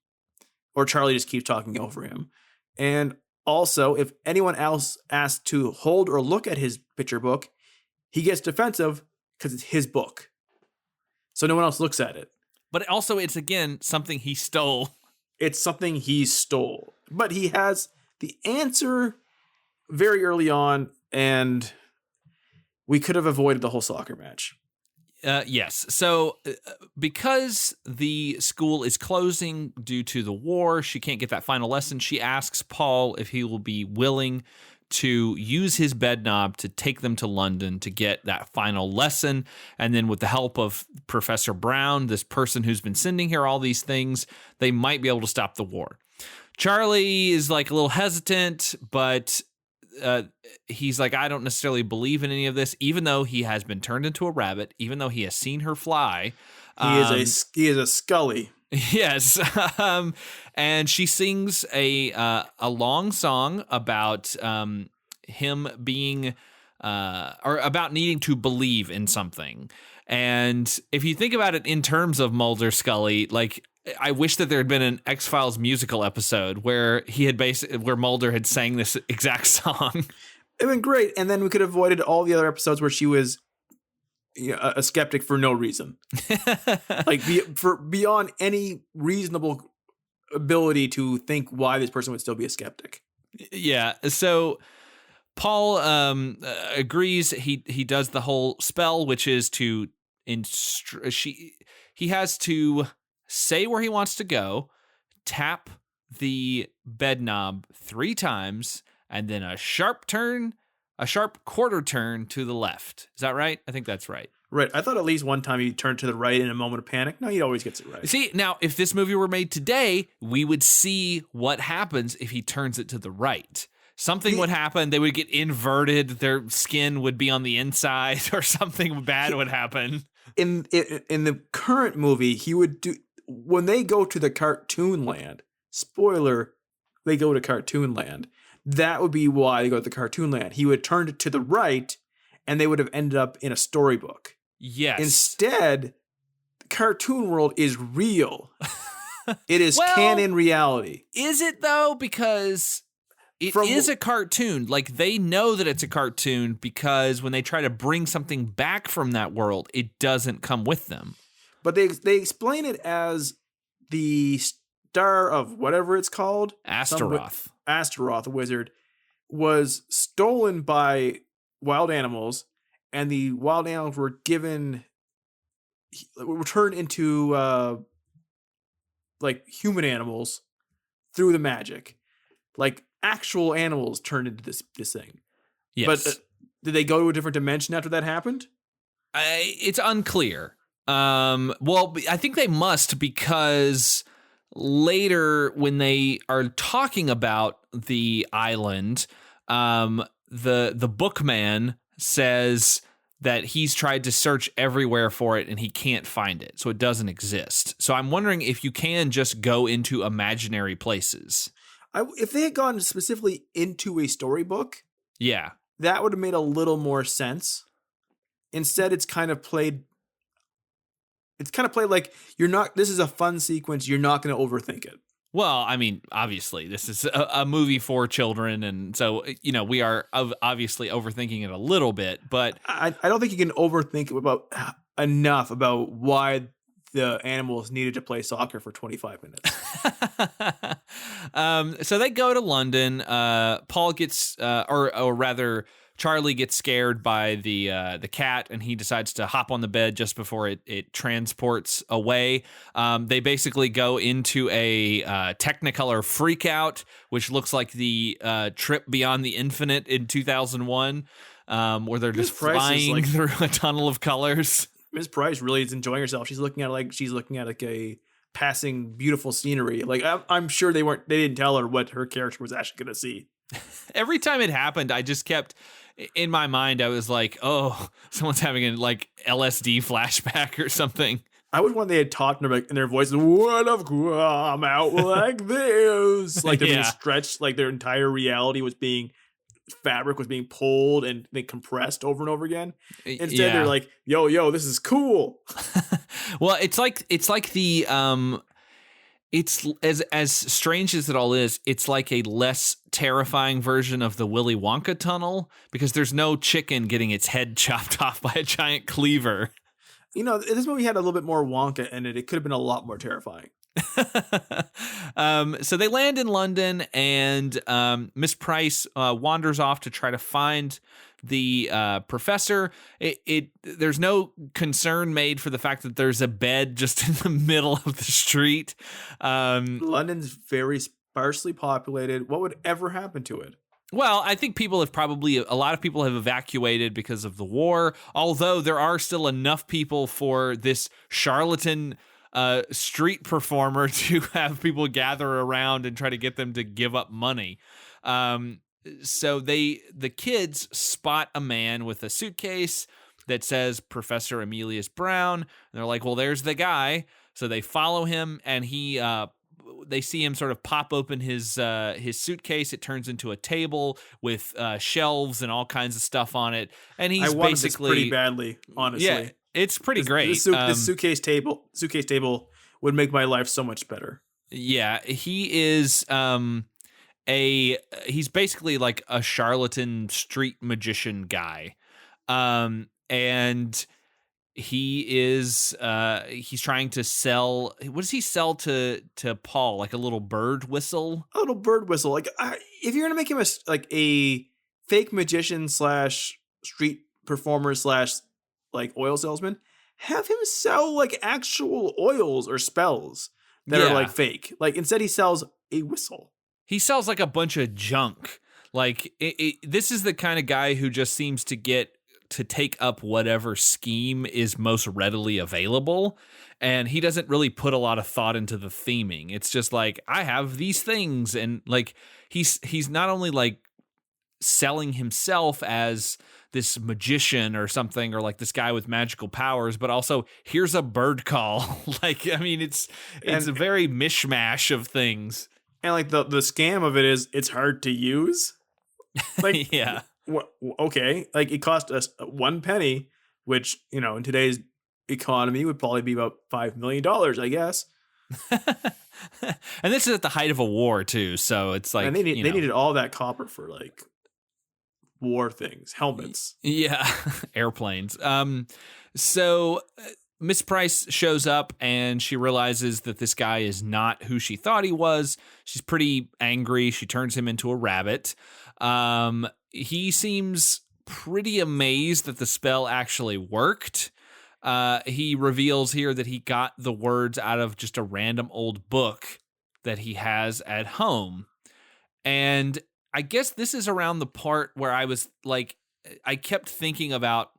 or Charlie just keeps talking over him. And also, if anyone else asks to hold or look at his picture book, he gets defensive because it's his book, so no one else looks at it. But also, it's again something he stole. It's something he stole, but he has the answer very early on, and we could have avoided the whole soccer match. Yes. So because the school is closing due to the war, she can't get that final lesson. She asks Paul if he will be willing to use his bed knob to take them to London to get that final lesson. And then with the help of Professor Brown, this person who's been sending her all these things, they might be able to stop the war. Charlie is like a little hesitant, but he's like, I don't necessarily believe in any of this, even though he has been turned into a rabbit, even though he has seen her fly. He is a Scully. Yes. And she sings a long song about him being or about needing to believe in something. And if you think about it in terms of Mulder Scully, like, I wish that there had been an X-Files musical episode where where Mulder had sang this exact song. It'd been great, and then we could have avoided all the other episodes where she was a skeptic for no reason, like beyond any reasonable ability to think why this person would still be a skeptic. Yeah. So Paul agrees. He does the whole spell, which is to he has to say where he wants to go, tap the bed knob 3 times, and then a sharp quarter turn to the left. Is that right? I think that's right. Right. I thought at least one time he turned to the right in a moment of panic. No, he always gets it right. See, now, if this movie were made today, we would see what happens if he turns it to the right. Something would happen. They would get inverted. Their skin would be on the inside, or something bad would happen. In the current movie, he would do, when they go to the cartoon land, spoiler, they go to cartoon land. That would be why they go to the cartoon land. He would turn it to the right, and they would have ended up in a storybook. Yes. Instead, the cartoon world is real. It is canon reality. Is it though? Because it is a cartoon. Like, they know that it's a cartoon because when they try to bring something back from that world, it doesn't come with them. But they explain it as the star of whatever it's called, Astaroth wizard, was stolen by wild animals, and the wild animals were turned into like human animals through the magic, like actual animals turned into this thing. Yes. But did they go to a different dimension after that happened? It's unclear. Well, I think they must, because later when they are talking about the island, the bookman says that he's tried to search everywhere for it and he can't find it, so it doesn't exist. So I'm wondering if you can just go into imaginary places. If they had gone specifically into a storybook, yeah, that would have made a little more sense. Instead, it's kind of played like this is a fun sequence. You're not going to overthink it. Well, I mean, obviously, this is a movie for children, and so, we are obviously overthinking it a little bit, but I don't think you can overthink enough about why the animals needed to play soccer for 25 minutes. So they go to London. Paul gets, or rather, Charlie gets scared by the cat, and he decides to hop on the bed just before it transports away. They basically go into a Technicolor freakout, which looks like the trip beyond the infinite in 2001, where they're just flying through a tunnel of colors. Ms. Price really is enjoying herself. She's looking at a passing beautiful scenery. Like I'm sure they didn't tell her what her character was actually going to see. Every time it happened, I just kept in my mind. I was like, "Oh, someone's having a LSD flashback or something." I would want they had talked in their voices. What if I'm out like this? Like they're being stretched. Like their entire reality fabric was being pulled and they compressed over and over again. Instead, they're like, "Yo, this is cool." Well, it's like the it's as strange as it all is, it's like a less terrifying version of the Willy Wonka tunnel, because there's no chicken getting its head chopped off by a giant cleaver. This movie had a little bit more Wonka in it. It could have been a lot more terrifying. So they land in London, and Miss Price wanders off to try to find the professor. There's no concern made for the fact that there's a bed just in the middle of the street. London's very sparsely populated. What would ever happen to it? Well, I think a lot of people have evacuated because of the war, although there are still enough people for this charlatan street performer to have people gather around and try to get them to give up money. So the kids spot a man with a suitcase that says Professor Emilius Brown, and they're like, well, there's the guy. So they follow him, and they see him sort of pop open his suitcase. It turns into a table with shelves and all kinds of stuff on it. And he's wanted this pretty badly, honestly. Yeah, it's pretty great. This suitcase table would make my life so much better. Yeah, he is he's basically like a charlatan street magician guy. And he is he's trying to sell, what does he sell to Paul? Like a little bird whistle? A little bird whistle. Like if you're going to make him a fake magician / street performer / oil salesman, have him sell like actual oils or spells that are like fake. Like instead he sells a whistle. He sells like a bunch of junk. Like this is the kind of guy who just seems to take up whatever scheme is most readily available. And he doesn't really put a lot of thought into the theming. It's just like, I have these things. And like, he's not only like selling himself as this magician or something, or like this guy with magical powers, but also here's a bird call. Like, I mean, it's a very mishmash of things. And like the scam of it is it's hard to use. Like, yeah. Okay. Like it cost us 1 penny, which, in today's economy would probably be about $5 million, I guess. And this is at the height of a war too. So it's like, and they needed all that copper for like war things, helmets. Yeah. Airplanes. So Miss Price shows up and she realizes that this guy is not who she thought he was. She's pretty angry. She turns him into a rabbit. He seems pretty amazed that the spell actually worked. He reveals here that he got the words out of just a random old book that he has at home. And I guess this is around the part where I was like, I kept thinking about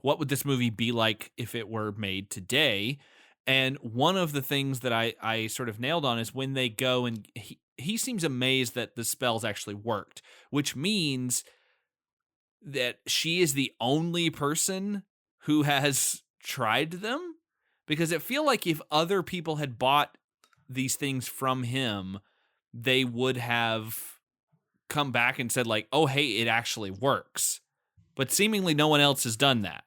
what would this movie be like if it were made today? And one of the things that I sort of nailed on is when they go and he seems amazed that the spells actually worked, which means that she is the only person who has tried them. Because it feel like if other people had bought these things from him, they would have come back and said like, oh, hey, it actually works. But seemingly no one else has done that.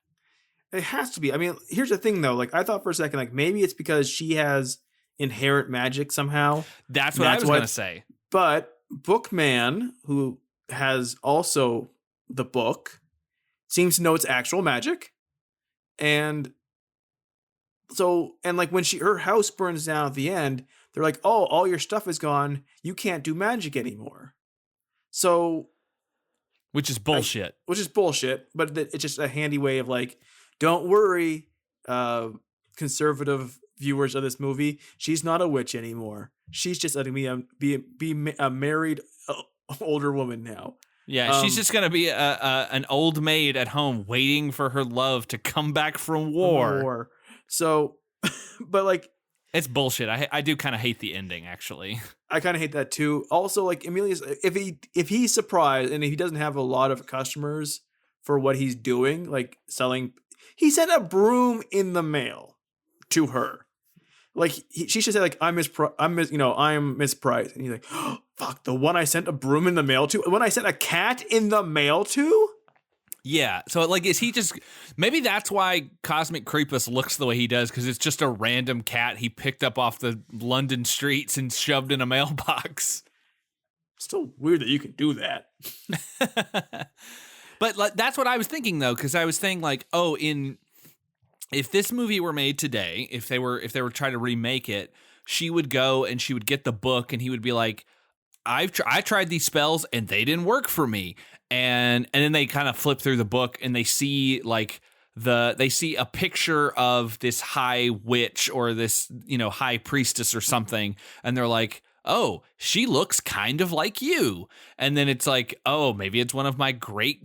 It has to be. I mean, here's the thing, though. Like, I thought for a second, like, maybe it's because she has inherent magic somehow. That's what I was going to say. But Bookman, who has also the book, seems to know it's actual magic. And so, and like when her house burns down at the end, they're like, oh, all your stuff is gone. You can't do magic anymore. So. Which is bullshit. But it's just a handy way of like, don't worry, conservative viewers of this movie. She's not a witch anymore. She's just letting me be a married older woman now. Yeah, she's just gonna be an old maid at home waiting for her love to come back from war. So, but like, it's bullshit. I do kind of hate the ending, actually. I kind of hate that too. Also, like Emilius, if he's surprised and if he doesn't have a lot of customers for what he's doing, like selling. He sent a broom in the mail to her. Like she should say, like, I'm Miss Price, and he's like, oh, fuck, the one I sent a broom in the mail to, the one I sent a cat in the mail to. Yeah, so like, is he just? Maybe that's why Cosmic Creepus looks the way he does, because it's just a random cat he picked up off the London streets and shoved in a mailbox. Still weird that you can do that. But like, that's what I was thinking, though, because I was saying like, oh, if this movie were made today, if they were trying to remake it, she would go and she would get the book, and he would be like, I tried these spells and they didn't work for me, and then they kind of flip through the book and they see like they see a picture of this high witch or this high priestess or something, and they're like, oh, she looks kind of like you. And then it's like, oh, maybe it's one of my great,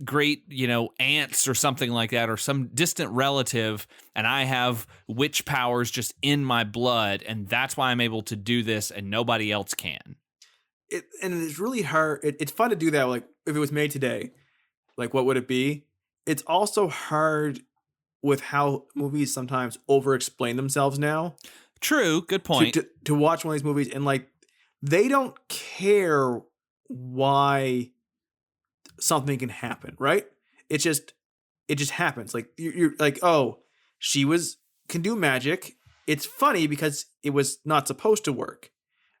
aunts or something like that, or some distant relative, and I have witch powers just in my blood, and that's why I'm able to do this and nobody else can. And it's really hard. It's fun to do that. Like, if it was made today, like, what would it be? It's also hard with how movies sometimes over-explain themselves now. True. Good point. To watch one of these movies and like, they don't care why something can happen, right? It just happens. Like you're like, oh, she can do magic. It's funny because it was not supposed to work,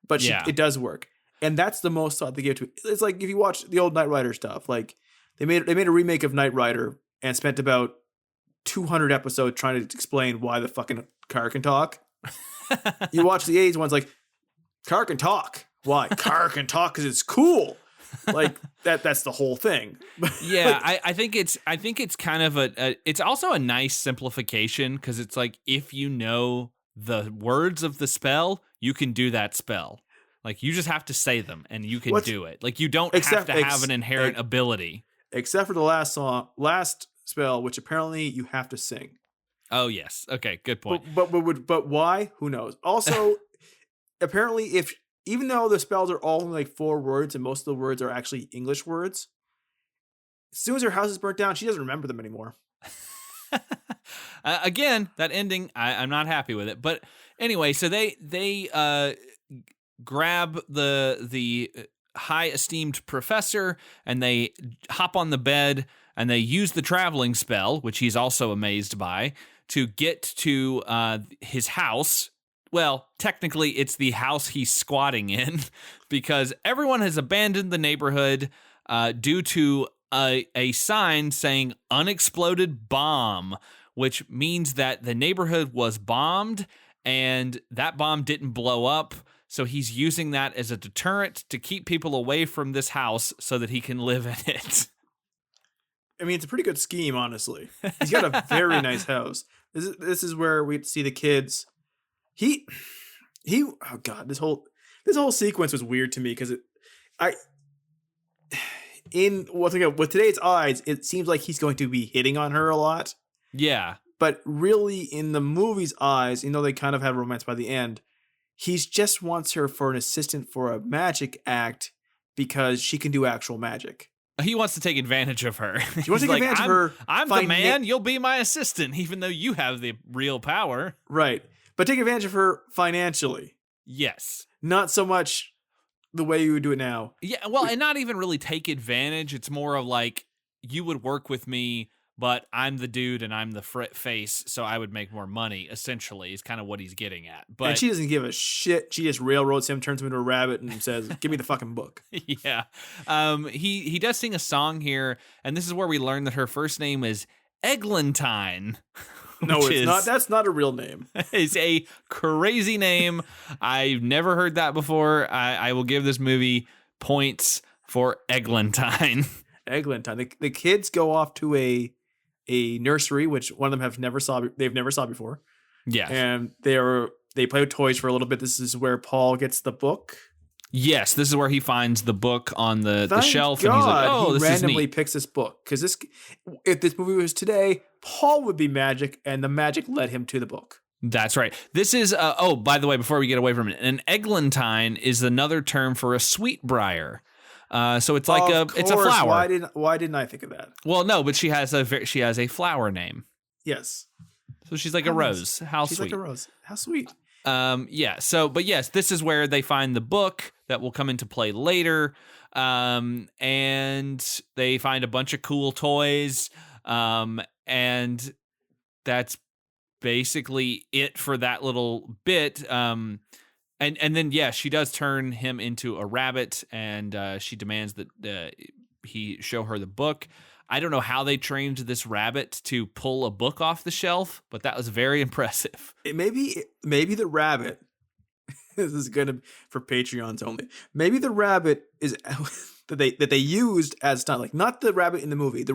but it does work, and that's the most thought they give to it. It's like if you watch the old Knight Rider stuff, like they made a remake of Knight Rider and spent about 200 episodes trying to explain why the fucking car can talk. You watch the 80s ones, like, car can talk. Why? Car can talk because it's cool. Like that's the whole thing. Yeah, I think it's kind of it's also a nice simplification, because it's like, if you know the words of the spell, you can do that spell. Like, you just have to say them and you can do it. Like, you don't have to have an inherent ability. Except for the last spell, which apparently you have to sing. Oh yes. Okay, good point. But why? Who knows? Also, apparently, even though the spells are all only like 4 words and most of the words are actually English words, as soon as her house is burnt down, she doesn't remember them anymore. Again, that ending, I'm not happy with it. But anyway, so they grab the high esteemed professor and they hop on the bed and they use the traveling spell, which he's also amazed by, to get to his house. Well, technically, it's the house he's squatting in, because everyone has abandoned the neighborhood due to a sign saying unexploded bomb, which means that the neighborhood was bombed and that bomb didn't blow up. So he's using that as a deterrent to keep people away from this house so that he can live in it. I mean, it's a pretty good scheme, honestly. He's got a very nice house. This is where we see the kids. He oh god, this whole sequence was weird to me because with today's eyes, it seems like he's going to be hitting on her a lot. Yeah. But really, in the movie's eyes, they kind of have romance by the end, he just wants her for an assistant for a magic act because she can do actual magic. He wants to take advantage of her. He wants to take advantage of her. I'm the man. You'll be my assistant, even though you have the real power. Right. But take advantage of her financially. Yes. Not so much the way you would do it now. Yeah, well, and not even really take advantage. It's more of like, you would work with me, but I'm the dude and I'm the face, so I would make more money, essentially, is kind of what he's getting at. But and she doesn't give a shit. She just railroads him, turns him into a rabbit, and says, give me the fucking book. Yeah. He does sing a song here, and this is where we learn that her first name is Eglantine. No, it's not. That's not a real name. It's a crazy name. I've never heard that before. I will give this movie points for Eglantine. Eglantine. The kids go off to a nursery, which one of them they've never saw before. Yeah. And they play with toys for a little bit. This is where Paul gets the book. Yes, this is where he finds the book on the shelf, God, and he's like, "Oh, this is neat." He randomly picks this book because if this movie was today, Paul would be magic, and the magic led him to the book. That's right. This is by the way, before we get away from it, an eglantine is another term for a sweetbriar. So it's like it's a flower. Why didn't I think of that? Well, no, but she has a flower name. Yes. So she's like a rose. How she's sweet. She's like a rose. How sweet. Yeah. So, but yes, this is where they find the book that will come into play later. And they find a bunch of cool toys. And that's basically it for that little bit. And then, yeah, she does turn him into a rabbit, and she demands that he show her the book. I don't know how they trained this rabbit to pull a book off the shelf, but that was very impressive. Maybe the rabbit. This is gonna for Patreons only. Maybe the rabbit is that they used as stunt, like not the rabbit in the movie. The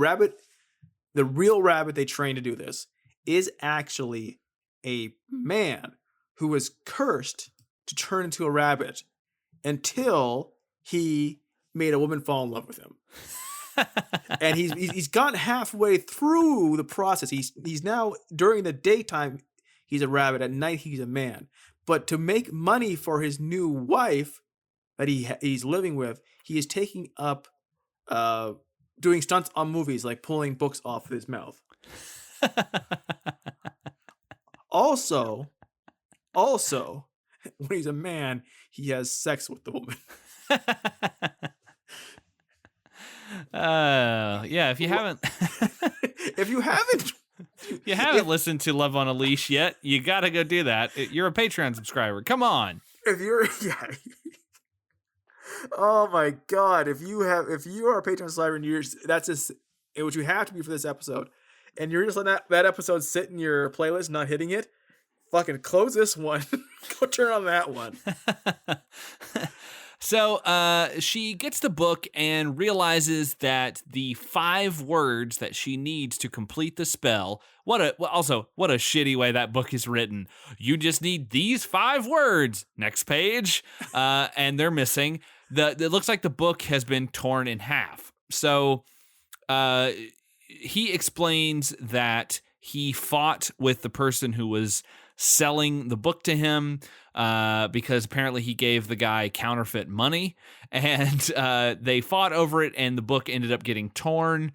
real rabbit they trained to do this is actually a man who was cursed to turn into a rabbit until he made a woman fall in love with him. And he's gotten halfway through the process. He's now, during the daytime, he's a rabbit. At night, he's a man. But to make money for his new wife that he's living with, he is taking up doing stunts on movies, like pulling books off his mouth. Also, when he's a man, he has sex with the woman. Yeah, if you haven't listened to Love on a Leash yet, you got to go do that. You're a Patreon subscriber. Come on. Oh my God. If you are a Patreon subscriber and that's just what you have to be for this episode, and you're just letting that episode sit in your playlist, not hitting it, fucking close this one. Go turn on that one. So she gets the book and realizes that the 5 words that she needs to complete the spell. What a shitty way that book is written. You just need these 5 words. Next page. And they're missing. It looks like the book has been torn in half. So he explains that he fought with the person who was selling the book to him because apparently he gave the guy counterfeit money, and they fought over it, and the book ended up getting torn,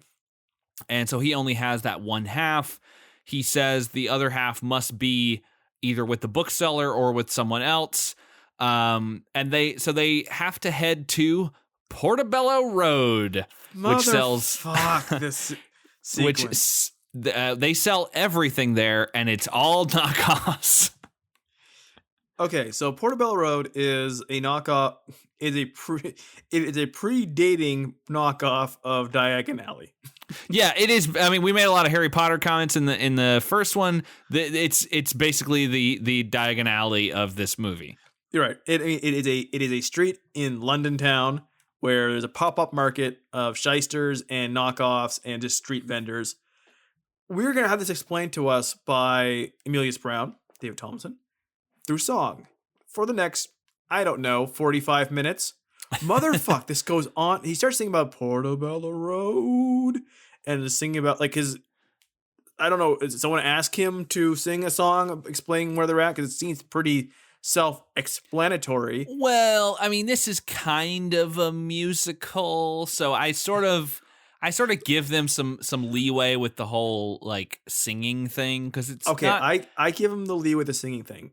and so he only has that one half. He says the other half must be either with the bookseller or with someone else, and they have to head to Portobello Road, which sells this sequence. They sell everything there, and it's all knockoffs. Okay, so Portobello Road is a knockoff. It is a predating knockoff of Diagon Alley. Yeah, it is. I mean, we made a lot of Harry Potter comments in the first one. It's basically the Diagon Alley of this movie. You're right. It is a street in London town where there's a pop-up market of shysters and knockoffs and just street vendors. We're gonna have this explained to us by Emilius Brown, David Thompson, through song for the next, I don't know, 45 minutes. Motherfuck, this goes on. He starts singing about Portobello Road and is singing about like his. I don't know. Did someone ask him to sing a song explaining where they're at? Because it seems pretty self-explanatory. Well, I mean, this is kind of a musical, so I sort of give them some leeway with the whole like singing thing because it's okay. Not... I give him the leeway with the singing thing.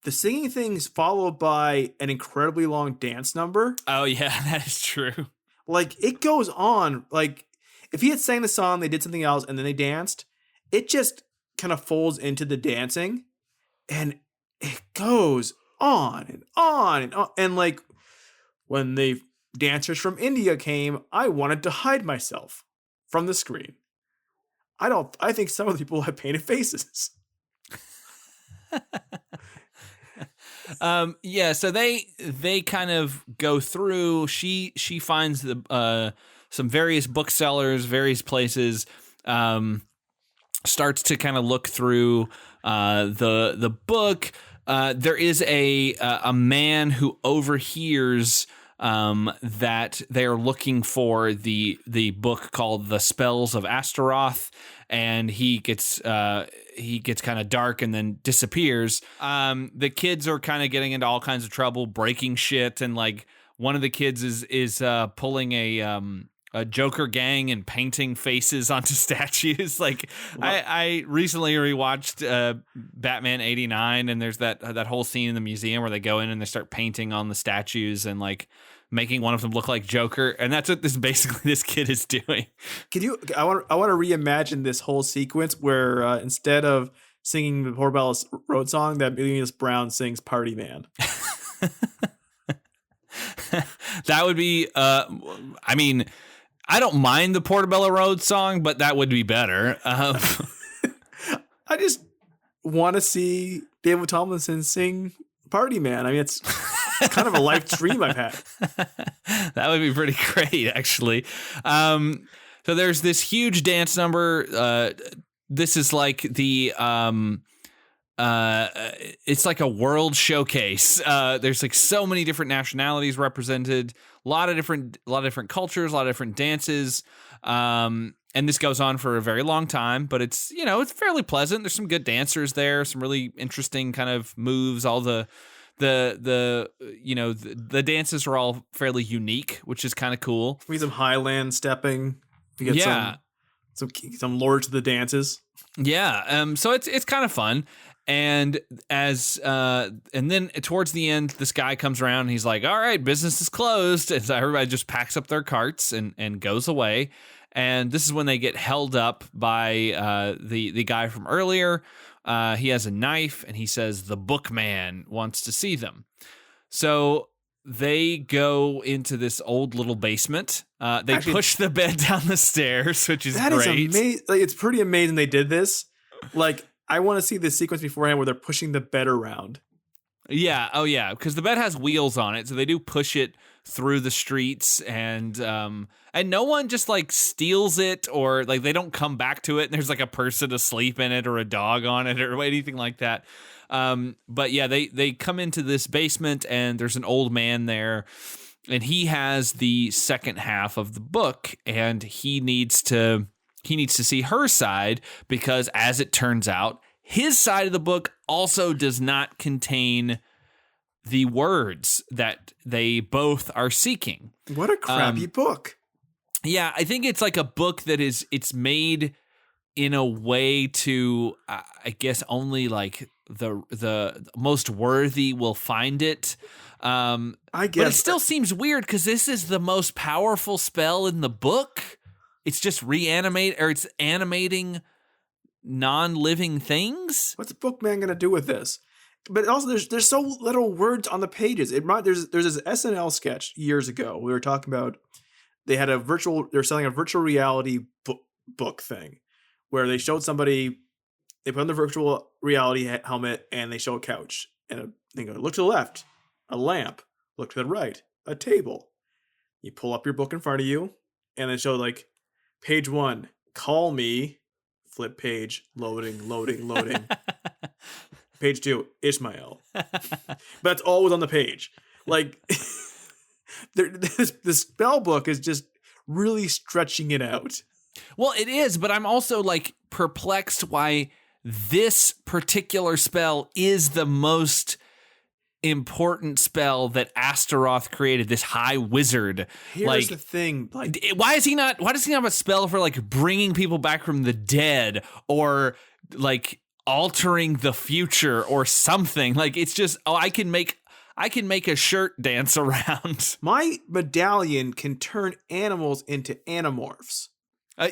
The singing thing is followed by an incredibly long dance number. Oh yeah, that is true. Like it goes on. Like if he had sang the song, they did something else, and then they danced. It just kind of folds into the dancing, and it goes on and on and on. And like when the dancers from India came, I wanted to hide myself from the screen. I think some of the people have painted faces. Yeah, so they kind of go through. She finds the some various booksellers, various places. Starts to kind of look through the book. There is a man who overhears that they're looking for the book called The Spells of Astaroth, and he gets kind of dark and then disappears. The kids are kind of getting into all kinds of trouble, breaking shit, and like one of the kids is pulling a Joker gang and painting faces onto statues. Like I recently rewatched Batman '89, and there's that whole scene in the museum where they go in and they start painting on the statues and like making one of them look like Joker, and that's what this kid is doing. Can you? I want to reimagine this whole sequence where instead of singing the Portobello Road song, that Emilius Brown sings "Party Man." That would be. I mean, I don't mind the Portobello Road song, but that would be better. I just want to see David Tomlinson sing "Party Man." I mean, it's kind of a life dream I've had. That would be pretty great, actually. So there's this huge dance number. This is like the it's like a world showcase. There's like so many different nationalities represented, a lot of different cultures, a lot of different dances. And this goes on for a very long time, but it's fairly pleasant. There's some good dancers there, some really interesting kind of moves. All the dances are all fairly unique, which is kind of cool. We get some Highland stepping. We get some lore to the dances. Yeah. So it's kind of fun. And and then towards the end, this guy comes around and he's like, all right, business is closed. And so everybody just packs up their carts and goes away. And this is when they get held up by the guy from earlier. He has a knife and he says the bookman wants to see them. So they go into this old little basement. They push the bed down the stairs, which is great. That is amazing. Like, it's pretty amazing they did this. Like, I want to see this sequence beforehand where they're pushing the bed around. Yeah. Oh, yeah. Because the bed has wheels on it, so they do push it through the streets, and no one just like steals it, or like they don't come back to it and there's like a person asleep in it or a dog on it or anything like that. But yeah, they come into this basement and there's an old man there, and he has the second half of the book, and he needs to see her side, because as it turns out, his side of the book also does not contain the words that they both are seeking. What a crappy book. Yeah, I think it's like a book that it's made in a way to, I guess, only like the most worthy will find it. I guess. But it still seems weird because this is the most powerful spell in the book. It's just it's animating non-living things. What's the bookman going to do with this? But also, there's so little words on the pages. There's this SNL sketch years ago. We were talking about they're selling a virtual reality book thing, where they showed somebody, they put on the virtual reality helmet and they show a couch and they go, look to the left, a lamp, look to the right, a table. You pull up your book in front of you and then show like page 1, call me, flip page, loading. Page 2, Ishmael. But that's always on the page. Like, the spell book is just really stretching it out. Well, it is, but I'm also like perplexed why this particular spell is the most important spell that Astaroth created, this high wizard. Here's the thing. Like, why does he not have a spell for like bringing people back from the dead or like altering the future or something? Like, it's just, I can make a shirt dance around. My medallion can turn animals into animorphs.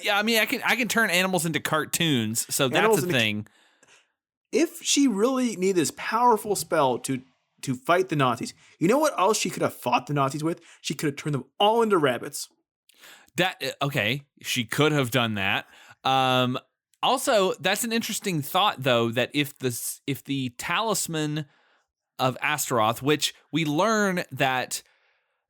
Yeah, I mean, I can turn animals into cartoons, so that's a thing. If she really needed this powerful spell to fight the Nazis, you know what else she could have fought the Nazis with? She could have turned them all into rabbits. Okay, she could have done that. Also, that's an interesting thought, though, that if the talisman of Astaroth, which we learn that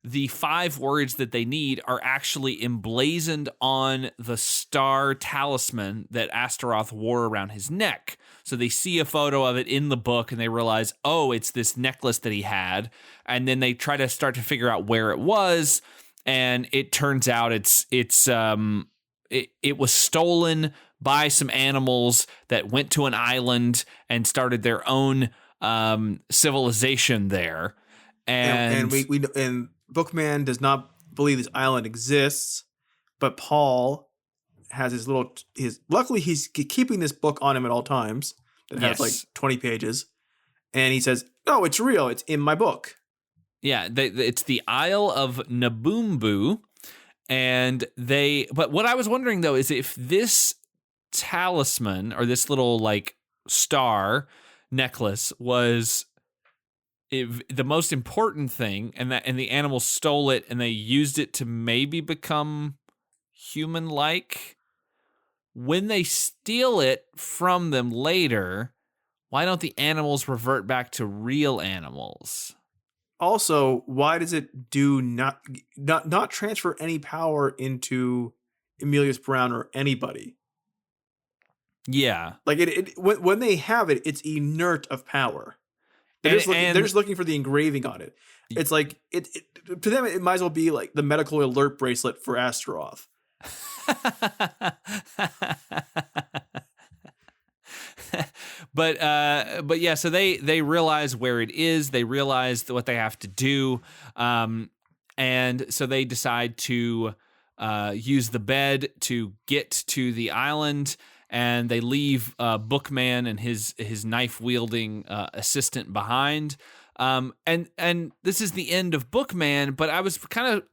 the 5 words that they need are actually emblazoned on the star talisman that Astaroth wore around his neck. So they see a photo of it in the book and they realize, oh, it's this necklace that he had. And then they try to start to figure out where it was. And it turns out it was stolen by some animals that went to an island and started their own civilization there. And Bookman does not believe this island exists, but Paul has luckily he's keeping this book on him at all times that has like 20 pages. And he says, "Oh, it's real. It's in my book." Yeah, it's the Isle of Naboombu. But what I was wondering though is if this talisman or this little like star necklace was the most important thing, and the animals stole it and they used it to maybe become human-like. When they steal it from them later, why don't the animals revert back to real animals? Also, why does it do not transfer any power into Emilius Brown or anybody? Yeah, like when they have it, it's inert of power. They're just looking for the engraving on it. It's like to them, it might as well be like the medical alert bracelet for Astaroth. But yeah, so they realize where it is. They realize what they have to do, and so they decide to use the bed to get to the island. And they leave Bookman and his knife-wielding assistant behind. And this is the end of Bookman, but I was kind of...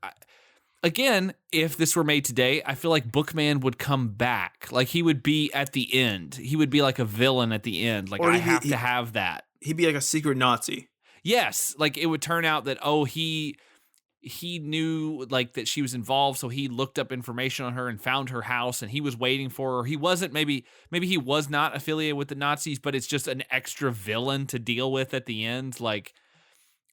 Again, if this were made today, I feel like Bookman would come back. Like, he would be at the end. He would be like a villain at the end. Like, I have to have that. He'd be like a secret Nazi. Yes. Like, it would turn out that, he knew like that she was involved, so he looked up information on her and found her house, and he was waiting for her. He wasn't maybe he was not affiliated with the Nazis, but it's just an extra villain to deal with at the end. Like,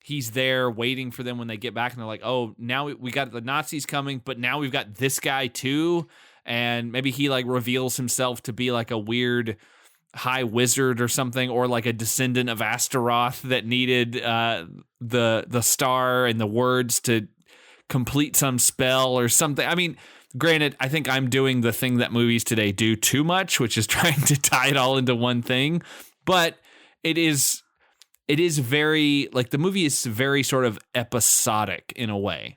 he's there waiting for them when they get back, and they're like, oh, now we got the Nazis coming, but now we've got this guy too. And maybe he like reveals himself to be like a weird high wizard or something, or like a descendant of Astaroth that needed the star and the words to complete some spell or something. I mean, granted, I think I'm doing the thing that movies today do too much, which is trying to tie it all into one thing. But it is very, like, the movie is very sort of episodic in a way.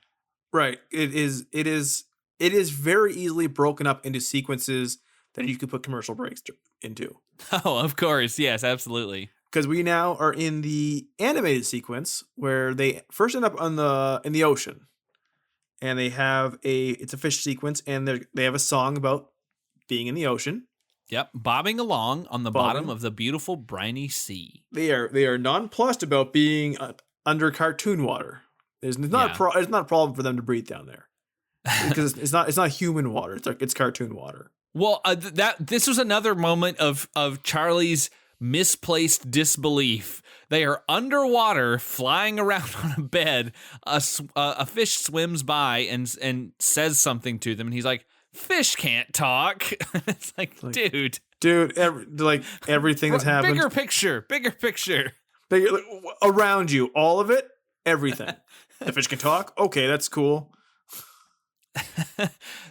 Right. It is very easily broken up into sequences that you could put commercial breaks into. Oh, of course. Yes, absolutely. Because we now are in the animated sequence where they first end up in the ocean, and it's a fish sequence, and they have a song about being in the ocean. Yep, bobbing along on the Bobbing. bottom of the beautiful briny sea. They are nonplussed about being under cartoon water. It's not it's not a problem for them to breathe down there because it's not human water. It's cartoon water. Well, this was another moment of Charlie's misplaced disbelief. They are underwater, flying around on a bed. A fish swims by and says something to them, and he's like, "Fish can't talk." It's like, dude, everything that's happened. Bigger picture. Bigger, around you, all of it, everything. The fish can talk. Okay, that's cool.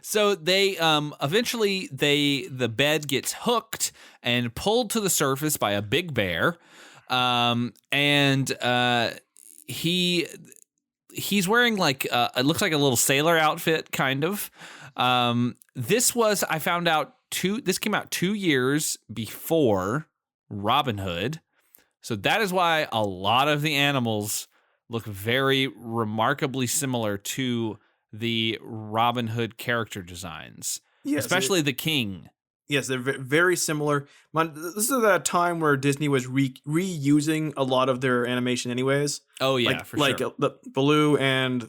So they eventually the bed gets hooked and pulled to the surface by a big bear, and he's wearing like it looks like a little sailor outfit, kind of. I found out this came out 2 years before Robin Hood, so that is why a lot of the animals look very remarkably similar to the Robin Hood character designs, especially the king. Yes, they're very similar. This is at a time where Disney was reusing a lot of their animation anyways. Oh, yeah, for sure. Like Baloo and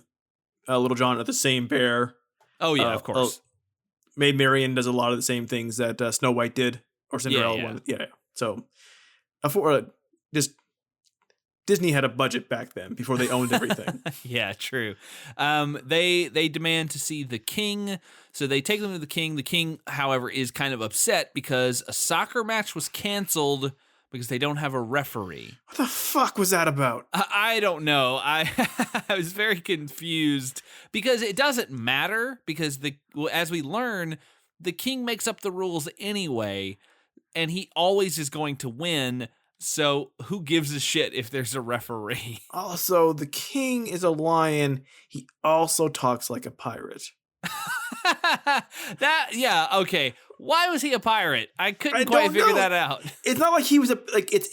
Little John are the same bear. Oh, yeah, of course. Maid Marian does a lot of the same things that Snow White did, or Cinderella. Yeah. So, just Disney had a budget back then before they owned everything. Yeah, true. They demand to see the king, so they take them to the king. The king, however, is kind of upset because a soccer match was canceled because they don't have a referee. What the fuck was that about? I don't know. I was very confused because it doesn't matter because as we learn, the king makes up the rules anyway, and he always is going to win. So who gives a shit if there's a referee? Also, the king is a lion. He also talks like a pirate. Okay. Why was he a pirate? I couldn't quite figure that out. It's not like he was if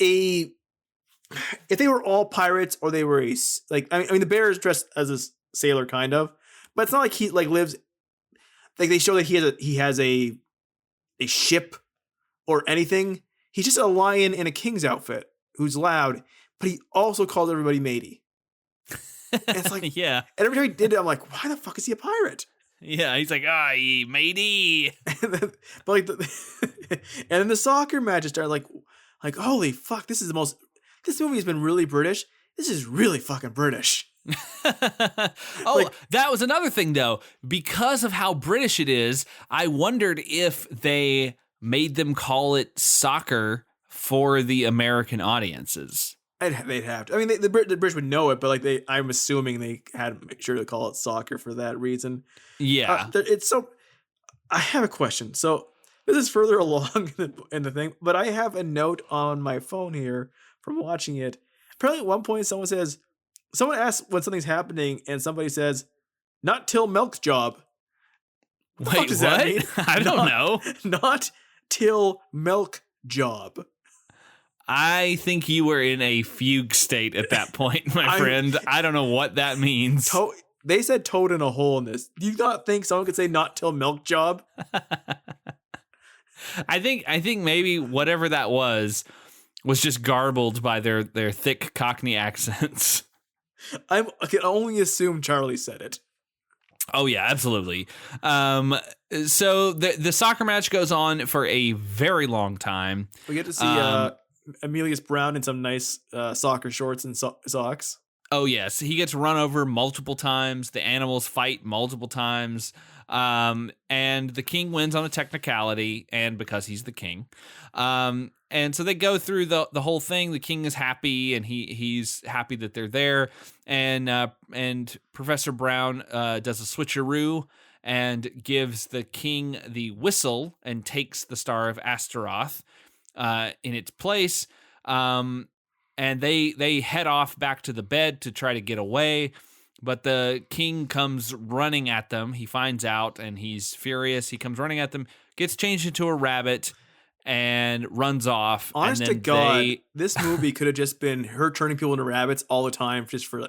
they were all pirates or they were the bear is dressed as a sailor kind of, but it's not like he lives they show that he has a ship or anything. He's just a lion in a king's outfit who's loud, but he also calls everybody matey. And it's like, yeah. And every time he did it, I'm like, why the fuck is he a pirate? Yeah, he's like, matey. And then the soccer matches started like, holy fuck, this movie has been really British. This is really fucking British. That was another thing though. Because of how British it is, I wondered if they made them call it soccer for the American audiences. They'd have to. I mean, the British would know it, but I'm assuming they had to make sure to call it soccer for that reason. Yeah. I have a question. So this is further along in the thing, but I have a note on my phone here from watching it. Apparently at one point someone asks when something's happening and somebody says, "Not till milk's job." Wait, what does that mean? I don't know. Not till milk job. I think you were in a fugue state at that point, my friend. I don't know what that means. They said toad in a hole in this. Do you not think someone could say not till milk job? I think maybe whatever that was just garbled by their thick Cockney accents. I can only assume Charlie said it. Oh yeah, absolutely. So the soccer match goes on for a very long time. We get to see Emilius Brown in some nice soccer shorts and socks. Oh yes, he gets run over multiple times. The animals fight multiple times, and the king wins on a technicality, and because he's the king. And so they go through the whole thing. The king is happy, and he's happy that they're there. And Professor Brown does a switcheroo and gives the king the whistle and takes the Star of Astaroth in its place. And they head off back to the bed to try to get away. But the king comes running at them. He finds out, and he's furious. He comes running at them, gets changed into a rabbit, and runs off. Honest to God, this movie could have just been her turning people into rabbits all the time, just for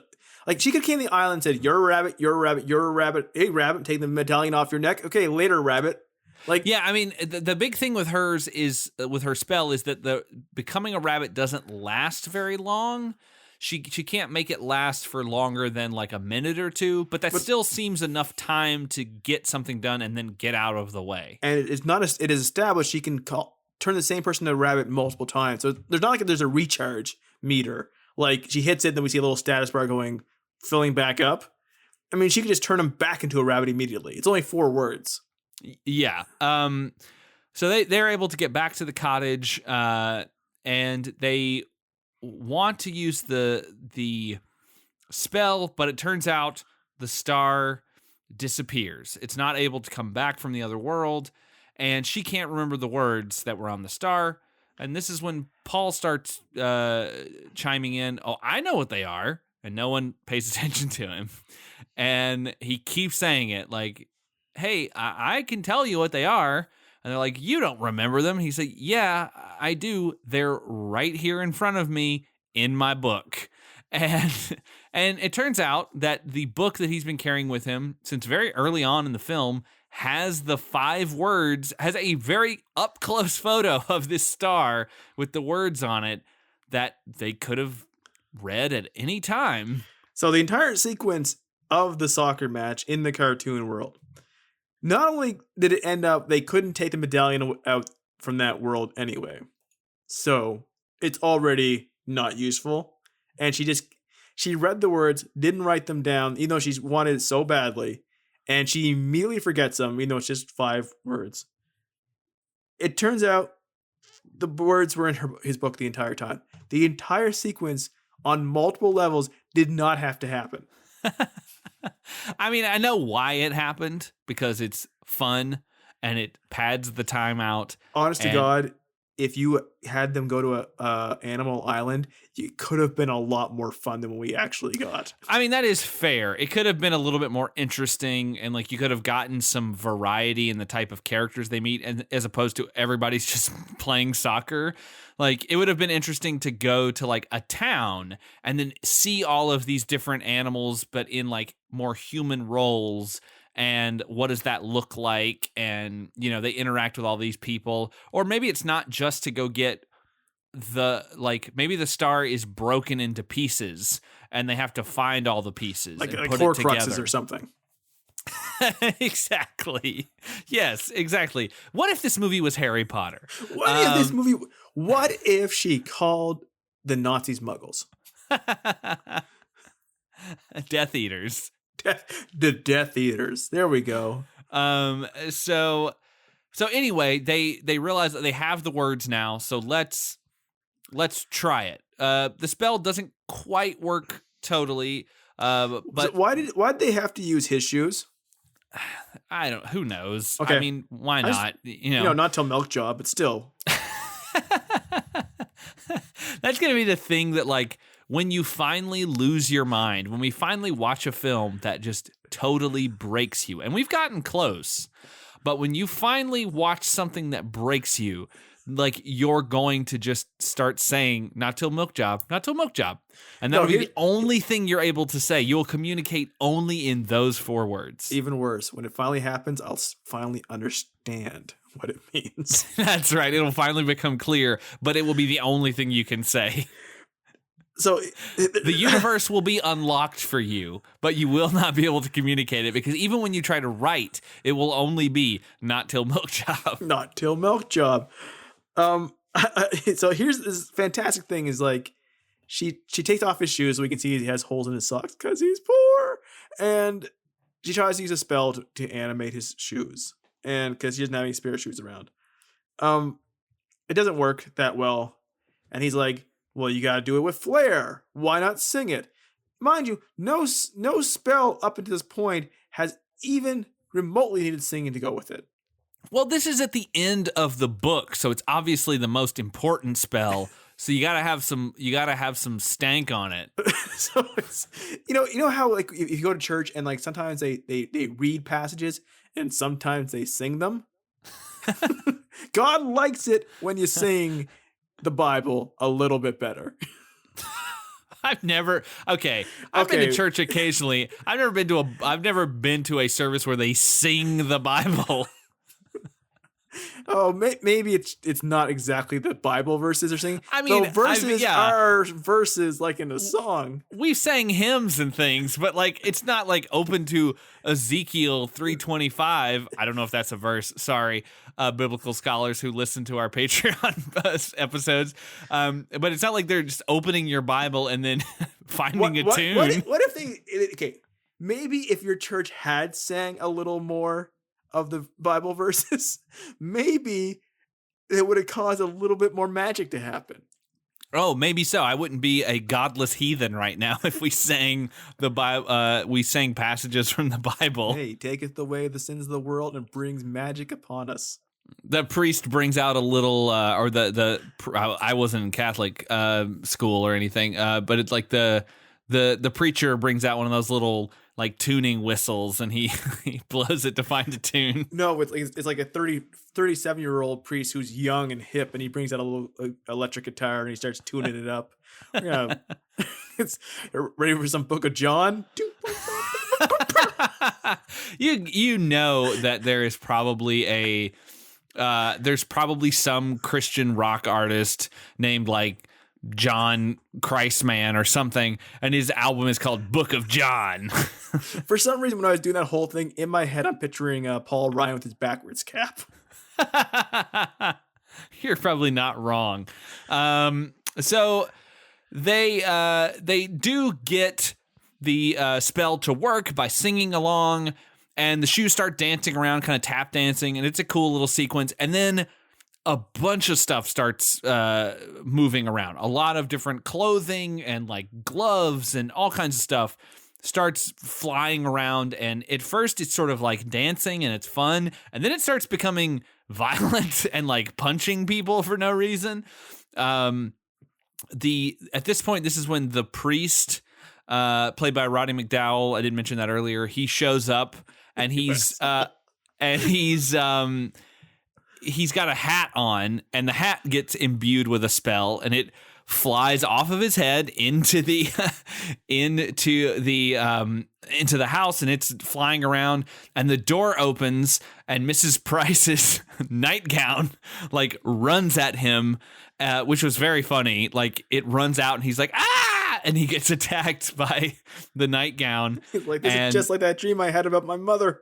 she could have came to the island and said, "You're a rabbit, you're a rabbit, you're a rabbit. Hey, rabbit, take the medallion off your neck. Okay, later, rabbit." Like, yeah, I mean, the big thing with hers is with her spell is that the becoming a rabbit doesn't last very long. She can't make it last for longer than like a minute or two, but that still seems enough time to get something done and then get out of the way. and it is established she can turn the same person into a rabbit multiple times. So there's not like there's a recharge meter. Like she hits it, then we see a little status bar going, filling back up. I mean, she could just turn him back into a rabbit immediately. It's only 4 words. Yeah. So they're able to get back to the cottage, and they want to use the spell, but it turns out the star disappears. It's not able to come back from the other world, and she can't remember the words that were on the star. And this is when Paul starts chiming in, oh, I know what they are, and no one pays attention to him. And he keeps saying it like, hey, I can tell you what they are. And they're like, you don't remember them. He's like, yeah, I do. They're right here in front of me in my book. And it turns out that the book that he's been carrying with him since very early on in the film has the 5 words, has a very up close photo of this star with the words on it that they could have read at any time. So the entire sequence of the soccer match in the cartoon world, not only did it end up, they couldn't take the medallion out from that world anyway. So it's already not useful. And she read the words, didn't write them down, even though she wanted it so badly. And she immediately forgets them, even though it's just 5 words. It turns out the words were in his book the entire time. The entire sequence on multiple levels did not have to happen. I mean, I know why it happened, because it's fun and it pads the time out. Honest to God, if you had them go to a Animal Island, it could have been a lot more fun than what we actually got. I mean, that is fair. It could have been a little bit more interesting, and like you could have gotten some variety in the type of characters they meet, and as opposed to everybody's just playing soccer. Like, it would have been interesting to go to like a town and then see all of these different animals, but in like more human roles. And what does that look like? And, you know, they interact with all these people. Or maybe it's not just to go get maybe the star is broken into pieces and they have to find all the pieces. Like put it together. Horcruxes or something. Exactly. Yes, exactly. What if this movie was Harry Potter? What if she called the Nazis muggles? Death Eaters. The Death Eaters. There we go. So anyway, they realize that they have the words now, so let's try it. The spell doesn't quite work totally. But so why did they have to use his shoes? Who knows? Okay. I mean, why not? Not till Milk Job, but still. That's going to be the thing that, like, when you finally lose your mind, when we finally watch a film that just totally breaks you, and we've gotten close, but when you finally watch something that breaks you, like, you're going to just start saying, not till Milk Job, not till Milk Job. And that'll be the only thing you're able to say. You'll communicate only in those 4 words. Even worse, when it finally happens, I'll finally understand what it means. That's right. It'll finally become clear, but it will be the only thing you can say. So the universe will be unlocked for you, but you will not be able to communicate it, because even when you try to write, it will only be not till Milk Job. Not till Milk Job. So here's this fantastic thing is, like, she takes off his shoes so we can see he has holes in his socks because he's poor, and she tries to use a spell to animate his shoes, and because he doesn't have any spare shoes around. It doesn't work that well, and he's like, well, you got to do it with flair. Why not sing it? Mind you, no spell up until this point has even remotely needed singing to go with it. Well, this is at the end of the book, so it's obviously the most important spell. So you gotta have some stank on it. So it's, you know how, like, if you go to church and, like, sometimes they read passages and sometimes they sing them. God likes it when you sing the Bible a little bit better. I've been to church occasionally. I've never been to a service where they sing the Bible. Oh, maybe it's not exactly the Bible verses or something. I mean, verses are verses like in a song. We sang hymns and things, but like it's not like open to Ezekiel 3:25. I don't know if that's a verse. Sorry, biblical scholars who listen to our Patreon episodes. But it's not like they're just opening your Bible and then finding a tune. What if they? Okay, maybe if your church had sang a little more of the Bible verses, maybe it would have caused a little bit more magic to happen. Oh, maybe so. I wouldn't be a godless heathen right now if we sang the Bible. We sang passages from the Bible. Hey, taketh away the sins of the world and brings magic upon us. The priest brings out a little, or I wasn't in Catholic school or anything, but it's like the preacher brings out one of those little like tuning whistles, and he blows it to find a tune. No, it's like a 37-year-old priest who's young and hip, and he brings out a little electric guitar and he starts tuning it up. Yeah, it's ready for some Book of John. You know that there is probably there's probably some Christian rock artist named like John Christman or something, and his album is called Book of John. For some reason, when I was doing that whole thing in my head, I'm picturing Paul Ryan with his backwards cap. You're probably not wrong. So they do get the spell to work by singing along, and the shoes start dancing around, kind of tap dancing, and it's a cool little sequence. And then a bunch of stuff starts moving around. A lot of different clothing and like gloves and all kinds of stuff starts flying around. And at first it's sort of like dancing and it's fun. And then it starts becoming violent and like punching people for no reason. At this point, this is when the priest, played by Roddy McDowall, I didn't mention that earlier, he shows up and he's got a hat on, and the hat gets imbued with a spell, and it flies off of his head into the house, and it's flying around, and the door opens, and Mrs. Price's nightgown like runs at him, which was very funny. Like it runs out, and he's like, ah, and he gets attacked by the nightgown. Like this is just like that dream I had about my mother.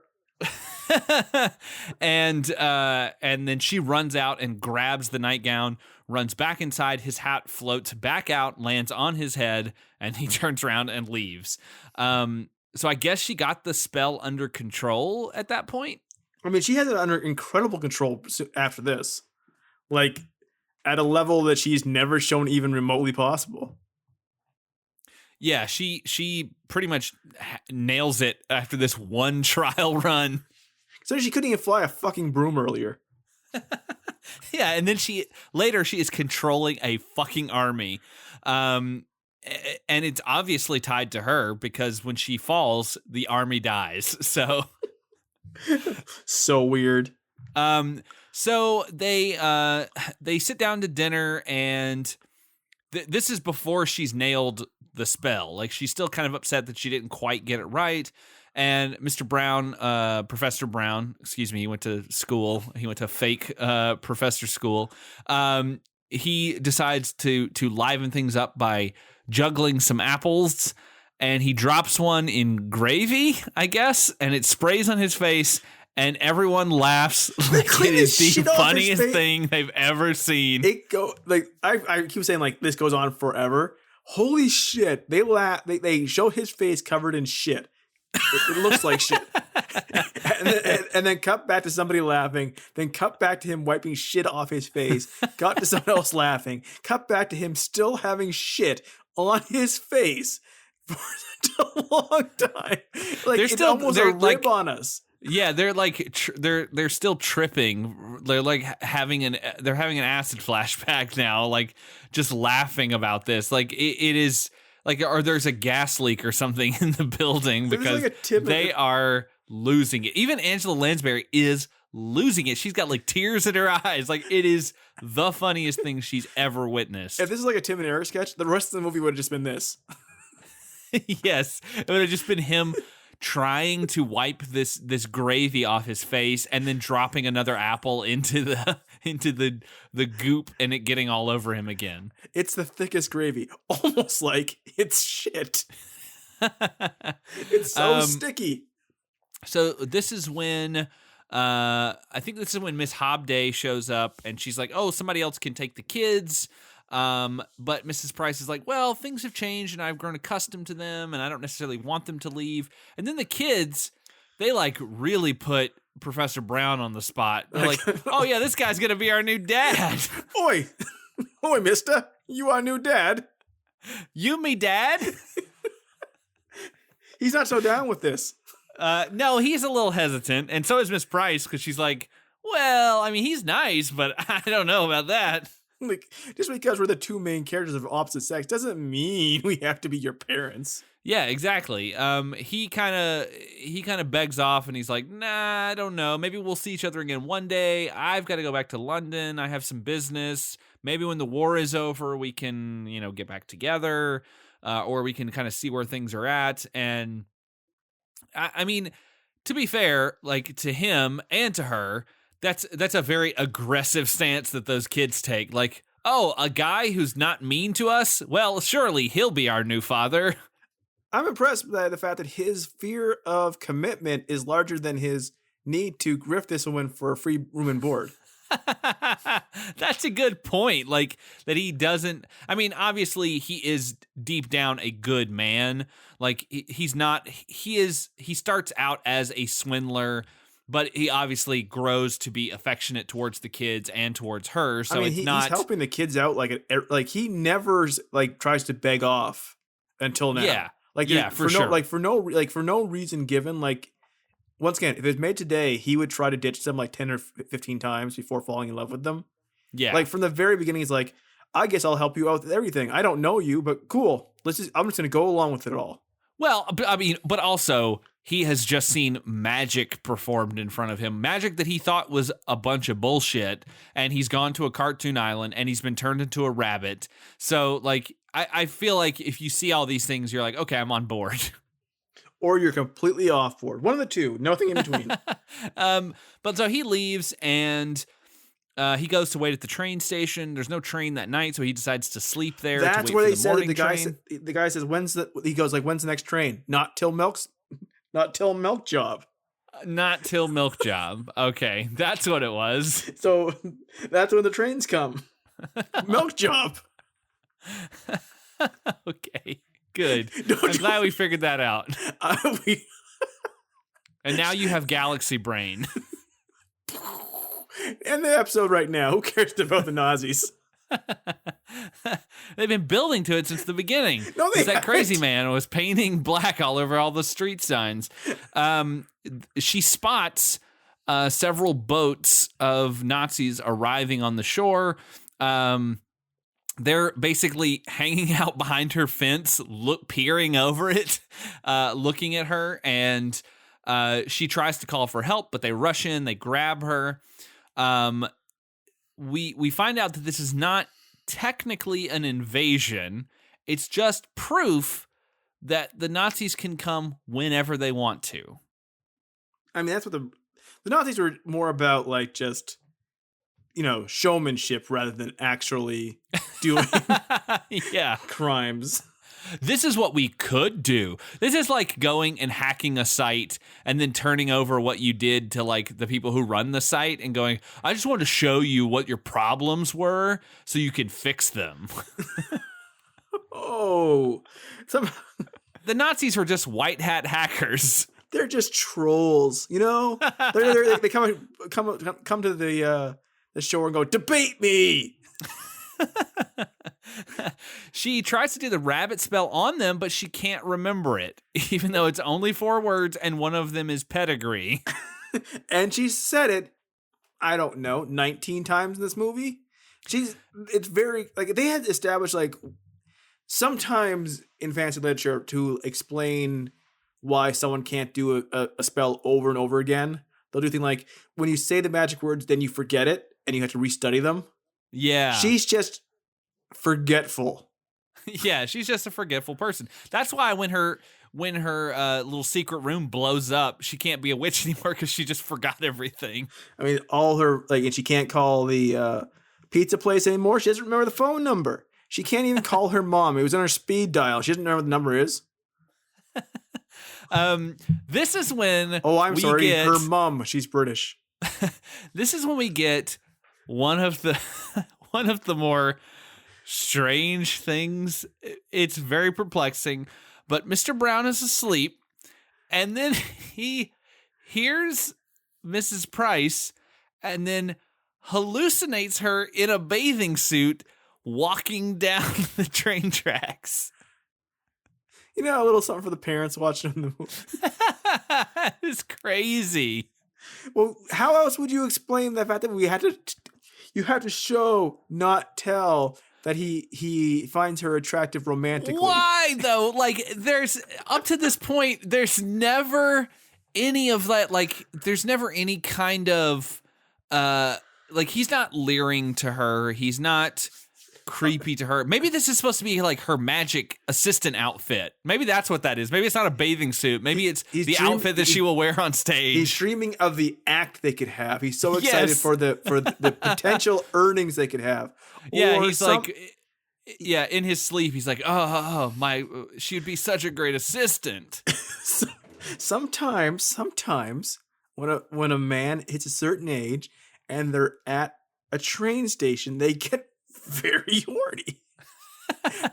and then she runs out and grabs the nightgown, runs back inside. His hat floats back out, lands on his head, and he turns around and leaves. So I guess she got the spell under control at that point. I mean, she has it under incredible control after this, like at a level that she's never shown even remotely possible. Yeah, she pretty much nails it after this one trial run. So she couldn't even fly a fucking broom earlier. Yeah, and then she is controlling a fucking army. And it's obviously tied to her because when she falls, the army dies. So so weird. So they sit down to dinner, and this is before she's nailed the spell. Like she's still kind of upset that she didn't quite get it right. And Mr. Brown, Professor Brown, excuse me, he went to school. He went to fake professor school. He decides to liven things up by juggling some apples, and he drops one in gravy, I guess, and it sprays on his face, and everyone laughs like it is the funniest thing they've ever seen. I keep saying like this goes on forever. Holy shit! They laugh. They show his face covered in shit. It looks like shit. and then cut back to somebody laughing. Then cut back to him wiping shit off his face. Cut to someone else laughing. Cut back to him still having shit on his face for such a long time. Like it's still almost a rib on us. Yeah, they're like they're still tripping. They're like having an acid flashback now. Like just laughing about this. Like it is. Like, or there's a gas leak or something in the building because they are losing it. Even Angela Lansbury is losing it. She's got like tears in her eyes. Like it is the funniest thing she's ever witnessed. If this is like a Tim and Eric sketch, the rest of the movie would have just been this. Yes, it would have just been him trying to wipe this gravy off his face and then dropping another apple into the goop and it getting all over him again. It's the thickest gravy, almost like it's shit. It's so sticky. So this is when I think this is when Miss Hobday shows up and she's like, oh, somebody else can take the kids. But Mrs. Price is like, well, things have changed and I've grown accustomed to them and I don't necessarily want them to leave. And then the kids, they like really put Professor Brown on the spot. They're like, oh yeah, this guy's going to be our new dad. Oi, mister, you our new dad. You me dad? He's not so down with this. No, he's a little hesitant. And so is Miss Price because she's like, well, I mean, he's nice, but I don't know about that. Like, just because we're the two main characters of opposite sex doesn't mean we have to be your parents. Yeah, exactly. He kind of begs off and he's like, nah, I don't know. Maybe we'll see each other again one day. I've got to go back to London. I have some business. Maybe when the war is over, we can, get back together, or we can kind of see where things are at. And I mean, to be fair, like to him and to her, that's a very aggressive stance that those kids take. Like, oh, a guy who's not mean to us? Well, surely he'll be our new father. I'm impressed by the fact that his fear of commitment is larger than his need to grift this woman for a free room and board. That's a good point. Like that he doesn't, I mean, obviously he is deep down a good man. Like he's not, he starts out as a swindler, but he obviously grows to be affectionate towards the kids and towards her. So he's helping the kids out. Like he never like tries to beg off until now. Yeah. Like for sure. For no reason given. Like once again, if it was made today, he would try to ditch them like 10 or 15 times before falling in love with them. Yeah. Like from the very beginning, he's like, I guess I'll help you out with everything. I don't know you, but cool. I'm just going to go along with it all. Well, I mean, but also he has just seen magic performed in front of him. Magic that he thought was a bunch of bullshit. And he's gone to a cartoon island and he's been turned into a rabbit. So like, I feel like if you see all these things, you're like, okay, I'm on board. Or you're completely off board. One of the two, nothing in between. But so he leaves and he goes to wait at the train station. There's no train that night, so he decides to sleep there. That's to wait where for they the said morning the guy. train. The guy says, "When's the?" He goes like, "When's the next train?" Not till milk job. Not till milk job. Okay, that's what it was. So that's when the trains come. Milk job. Okay, good. I'm glad we figured that out. And now you have galaxy brain. End the episode right now. Who cares about the Nazis? They've been building to it since the beginning. No, they that haven't. crazy man was painting black all over all the street signs. She spots several boats of Nazis arriving on the shore. They're basically hanging out behind her fence, peering over it, looking at her, and she tries to call for help, but they rush in, they grab her. We find out that this is not technically an invasion. It's just proof that the Nazis can come whenever they want to. I mean, that's what the Nazis were more about, like just showmanship rather than actually doing crimes. This is what we could do. This is like going and hacking a site and then turning over what you did to like the people who run the site and going, I just wanted to show you what your problems were so you can fix them. The Nazis were just white hat hackers. They're just trolls, They come to the shore and go, debate me. She tries to do the rabbit spell on them, but she can't remember it, even though it's only 4 words and one of them is pedigree. And she said it, I don't know, 19 times in this movie. It's very, like, they had established, like, sometimes in fantasy literature to explain why someone can't do a spell over and over again. They'll do things like, when you say the magic words, then you forget it, and you have to restudy them. Yeah. She's just forgetful. Yeah, she's just a forgetful person. That's why when her little secret room blows up, she can't be a witch anymore because she just forgot everything. I mean, all her and she can't call the pizza place anymore. She doesn't remember the phone number. She can't even call her mom. It was on her speed dial. She doesn't remember what the number is. This is when I'm sorry, her mom. She's British. This is when we get one of the more strange things. It's very perplexing, but Mr. Brown is asleep, and then he hears Mrs. Price, and then hallucinates her in a bathing suit walking down the train tracks. You know, a little something for the parents watching the movie. It's crazy. Well, how else would you explain the fact that you have to show, not tell, that he finds her attractive romantically? Why though? Like, there's up to this point, there's never any of that. Like, there's never any kind of like, he's not leering to her. He's not creepy to her. Maybe this is supposed to be like her magic assistant outfit. Maybe that's what that is. Maybe it's not a bathing suit. Maybe it's the outfit that she will wear on stage. He's dreaming of the act they could have. He's so excited for the potential earnings they could have. Yeah, he's like, yeah, in his sleep, he's like, she would be such a great assistant. Sometimes when a man hits a certain age and they're at a train station, they get very horny.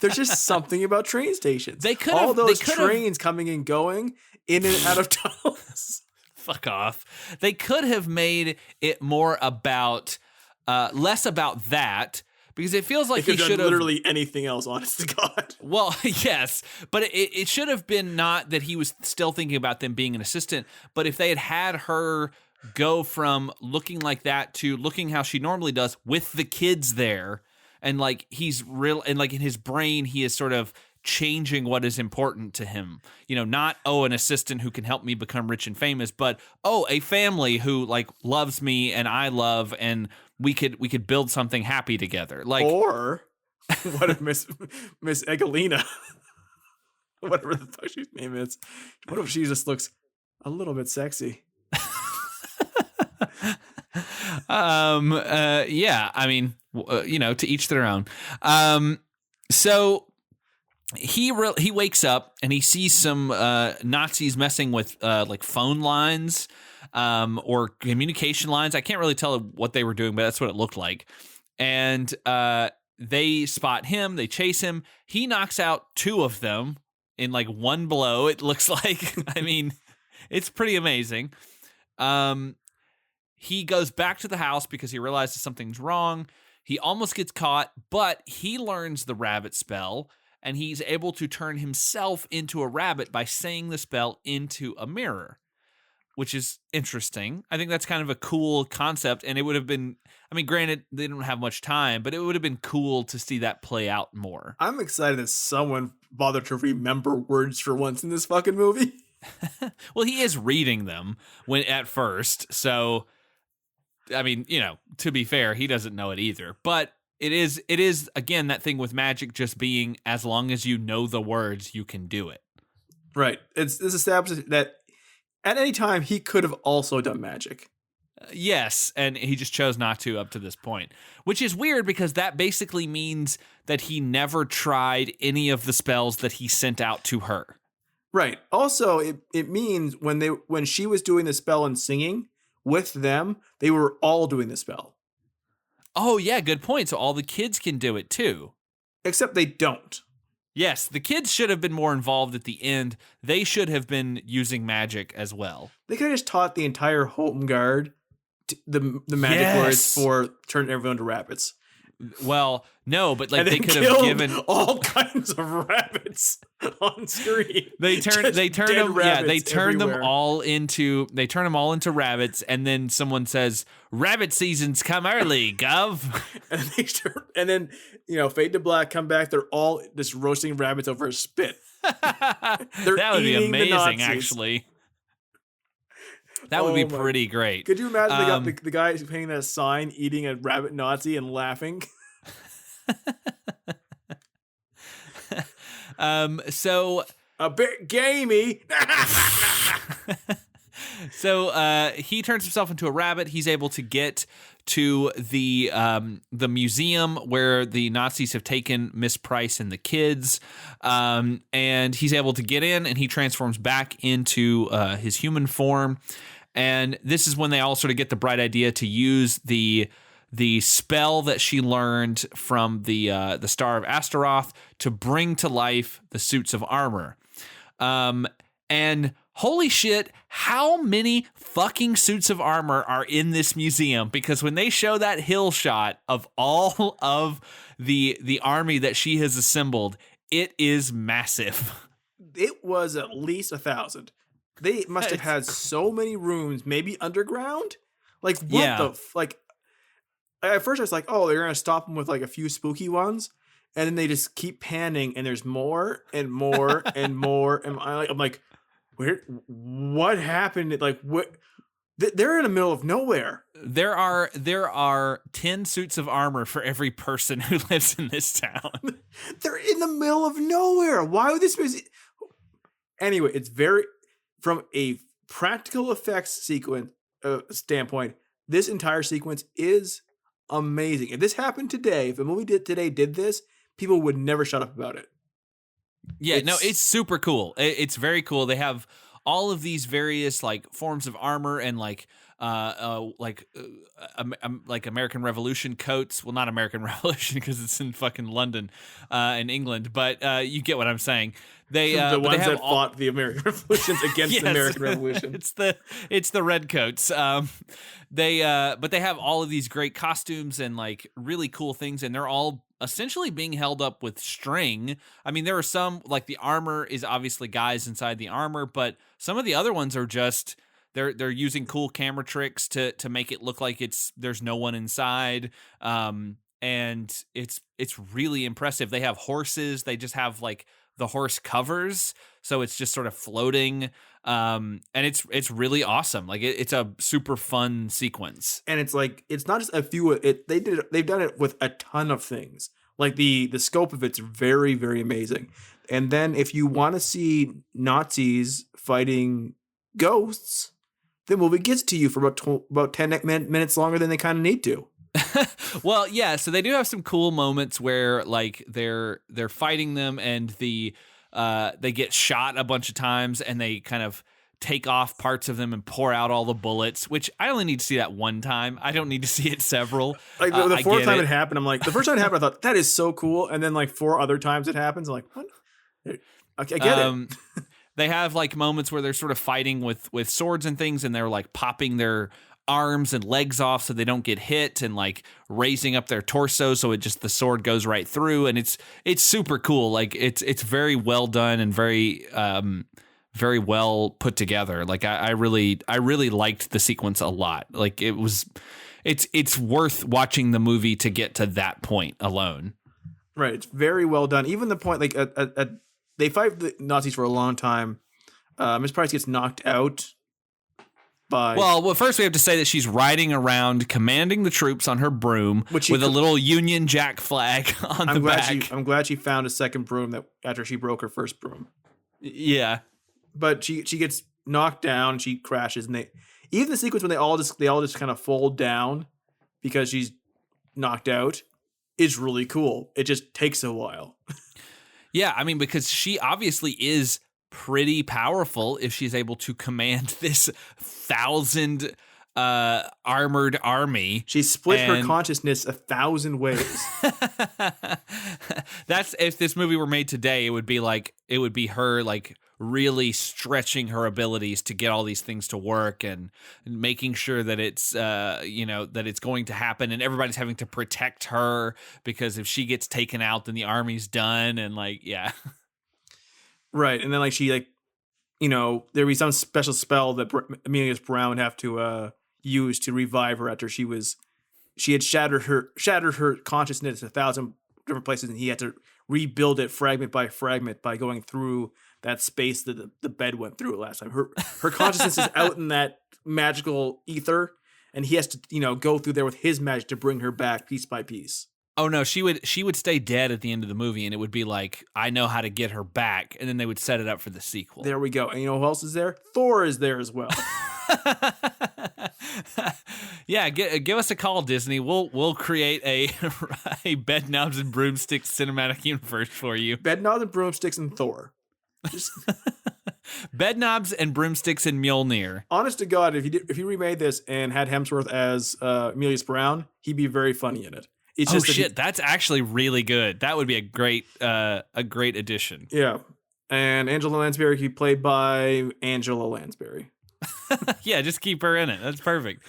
There's just something about train stations. All those trains coming and going in and out of tunnels. Fuck off. They could have made it more about, less about that, because it feels like he should have literally anything else, honest to God. Well, yes, but it should have been not that he was still thinking about them being an assistant, but if they had her go from looking like that to looking how she normally does with the kids there, and like he's real, and like in his brain he is sort of changing what is important to him. You know, not an assistant who can help me become rich and famous, but a family who like loves me and I love, and we could build something happy together. Like, or what if Miss Egelina, whatever the fuck her name is, what if she just looks a little bit sexy? Yeah, I mean, to each their own. So he wakes up and he sees some Nazis messing with like phone lines or communication lines. I can't really tell what they were doing, but that's what it looked like. And they spot him, they chase him. He knocks out two of them in like one blow, it looks like. I mean, it's pretty amazing. He goes back to the house because he realizes something's wrong. He almost gets caught, but he learns the rabbit spell, and he's able to turn himself into a rabbit by saying the spell into a mirror, which is interesting. I think that's kind of a cool concept, and it would have been, I mean, granted, they didn't have much time, but it would have been cool to see that play out more. I'm excited that someone bothered to remember words for once in this fucking movie. Well, he is reading them at first, so I mean, to be fair, he doesn't know it either. But it is again that thing with magic just being, as long as you know the words, you can do it. Right. It's established that at any time he could have also done magic. Yes, and he just chose not to up to this point, which is weird because that basically means that he never tried any of the spells that he sent out to her. Right. Also, it means when she was doing the spell and singing with them, they were all doing the spell. Oh, yeah, good point. So all the kids can do it too. Except they don't. Yes, the kids should have been more involved at the end. They should have been using magic as well. They could have just taught the entire home guard the magic words for turning everyone to rabbits. Well, no, but like they could have given all kinds of rabbits on screen. They turn them them all into rabbits, and then someone says, "Rabbit season's come early, Gov." and then fade to black, come back, they're all just roasting rabbits over a spit. That would be amazing, actually. That would be pretty great. Could you imagine they got the guy painting that sign eating a rabbit Nazi and laughing? So a bit gamey. So he turns himself into a rabbit. He's able to get to the museum where the Nazis have taken Miss Price and the kids, and he's able to get in, and he transforms back into his human form. And this is when they all sort of get the bright idea to use the spell that she learned from the Star of Astaroth to bring to life the suits of armor. And holy shit, how many fucking suits of armor are in this museum? Because when they show that hill shot of all of the army that she has assembled, it is massive. It was at least 1,000. They must have had so many rooms, maybe underground. Like what like? At first I was like, oh, they're gonna stop them with like a few spooky ones, and then they just keep panning, and there's more and more and more. And I'm like, what happened? Like what? They're in the middle of nowhere. There are 10 suits of armor for every person who lives in this town. They're in the middle of nowhere. Why would this be? Anyway, it's very, from a practical effects sequence standpoint, this entire sequence is amazing. If this happened today, if a movie did this, people would never shut up about it. Yeah, it's super cool. It's very cool. They have all of these various like forms of armor and like American Revolution coats. Well, not American Revolution because it's in fucking London, in England. But you get what I'm saying. They the ones that fought the American Revolutions against yes, the American Revolution. It's the red coats. But they have all of these great costumes and like really cool things, and they're all essentially being held up with string. I mean, there are some, like the armor is obviously guys inside the armor, but some of the other ones are just they're using cool camera tricks to make it look like there's no one inside. And it's really impressive. They have horses. They just have like the horse covers, so it's just sort of floating. And it's really awesome. Like it's a super fun sequence. And it's like, it's not just a few. They've done it with a ton of things. Like the scope of it's very, very amazing. And then if you want to see Nazis fighting ghosts, the movie gets to you for about 10 minutes longer than they kind of need to. Well, yeah. So they do have some cool moments where like they're fighting them, and they get shot a bunch of times, and they kind of take off parts of them and pour out all the bullets, which I only need to see that one time. I don't need to see it several. Like the fourth time it happened, I'm like, the first time it happened, I thought that is so cool. And then like 4 other times it happens, I'm like, what? Okay, I get it. They have like moments where they're sort of fighting with swords and things, and they're like popping their arms and legs off so they don't get hit, and like raising up their torso so the sword goes right through, and it's super cool. Like it's very well done and very very well put together. Like I really liked the sequence a lot. Like it's worth watching the movie to get to that point alone. Right, it's very well done. Even the point like they fight the Nazis for a long time. Miss Price gets knocked out. Well, first we have to say that she's riding around commanding the troops on her broom with a little Union Jack flag on the back. I'm glad she found a second broom after she broke her first broom. Yeah. But she gets knocked down, she crashes, and even the sequence when they all just kind of fold down because she's knocked out is really cool. It just takes a while. Yeah, I mean, because she obviously is pretty powerful if she's able to command this 1,000 armored army. She split her consciousness 1,000 ways. That's, if this movie were made today, it would be her like really stretching her abilities to get all these things to work and making sure that it's that it's going to happen, and everybody's having to protect her because if she gets taken out then the army's done, and like yeah. Right, and then like she there'd be some special spell that Amelia Brown would have to use to revive her after she had shattered her consciousness 1,000 different places, and he had to rebuild it fragment by fragment by going through that space that the bed went through last time. Her consciousness is out in that magical ether, and he has to go through there with his magic to bring her back piece by piece. Oh no, she would stay dead at the end of the movie, and it would be like, I know how to get her back, and then they would set it up for the sequel. There we go. And you know who else is there? Thor is there as well. Yeah, give us a call, Disney. We'll create a Bedknobs and Broomsticks cinematic universe for you. Bedknobs and Broomsticks and Thor. Just Bedknobs and Broomsticks and Mjolnir. honest to God, if you remade this and had Hemsworth as Emilius Brown, he'd be very funny in it. It's just shit, that's actually really good. That would be a great addition. Yeah. And Angela Lansbury, he played by Angela Lansbury. Yeah, just keep her in it. That's perfect.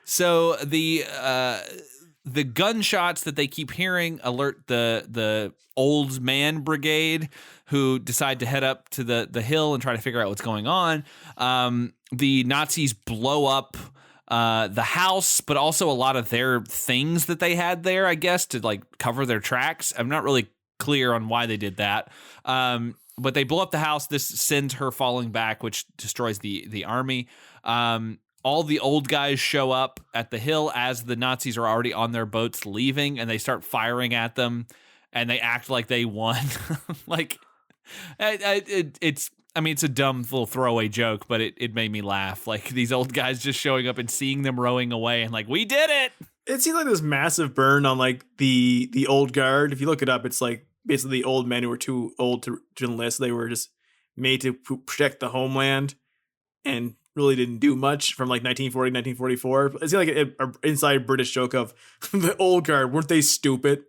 So the gunshots that they keep hearing alert the old man brigade, who decide to head up to the hill and try to figure out what's going on. The Nazis blow up the house, but also a lot of their things that they had there, I guess, to like cover their tracks. I'm not really clear on why they did that. But they blow up the house. This sends her falling back, which destroys the army. All the old guys show up at the hill as the Nazis are already on their boats leaving, and they start firing at them, and they act like they won. Like, it's a dumb little throwaway joke, but it made me laugh. Like, these old guys just showing up and seeing them rowing away and like, we did it. It seems like this massive burn on like the old guard. If you look it up, it's like basically the old men who were too old to enlist. They were just made to protect the homeland and really didn't do much from like 1940, 1944. It seems like an inside British joke of the old guard. Weren't they stupid?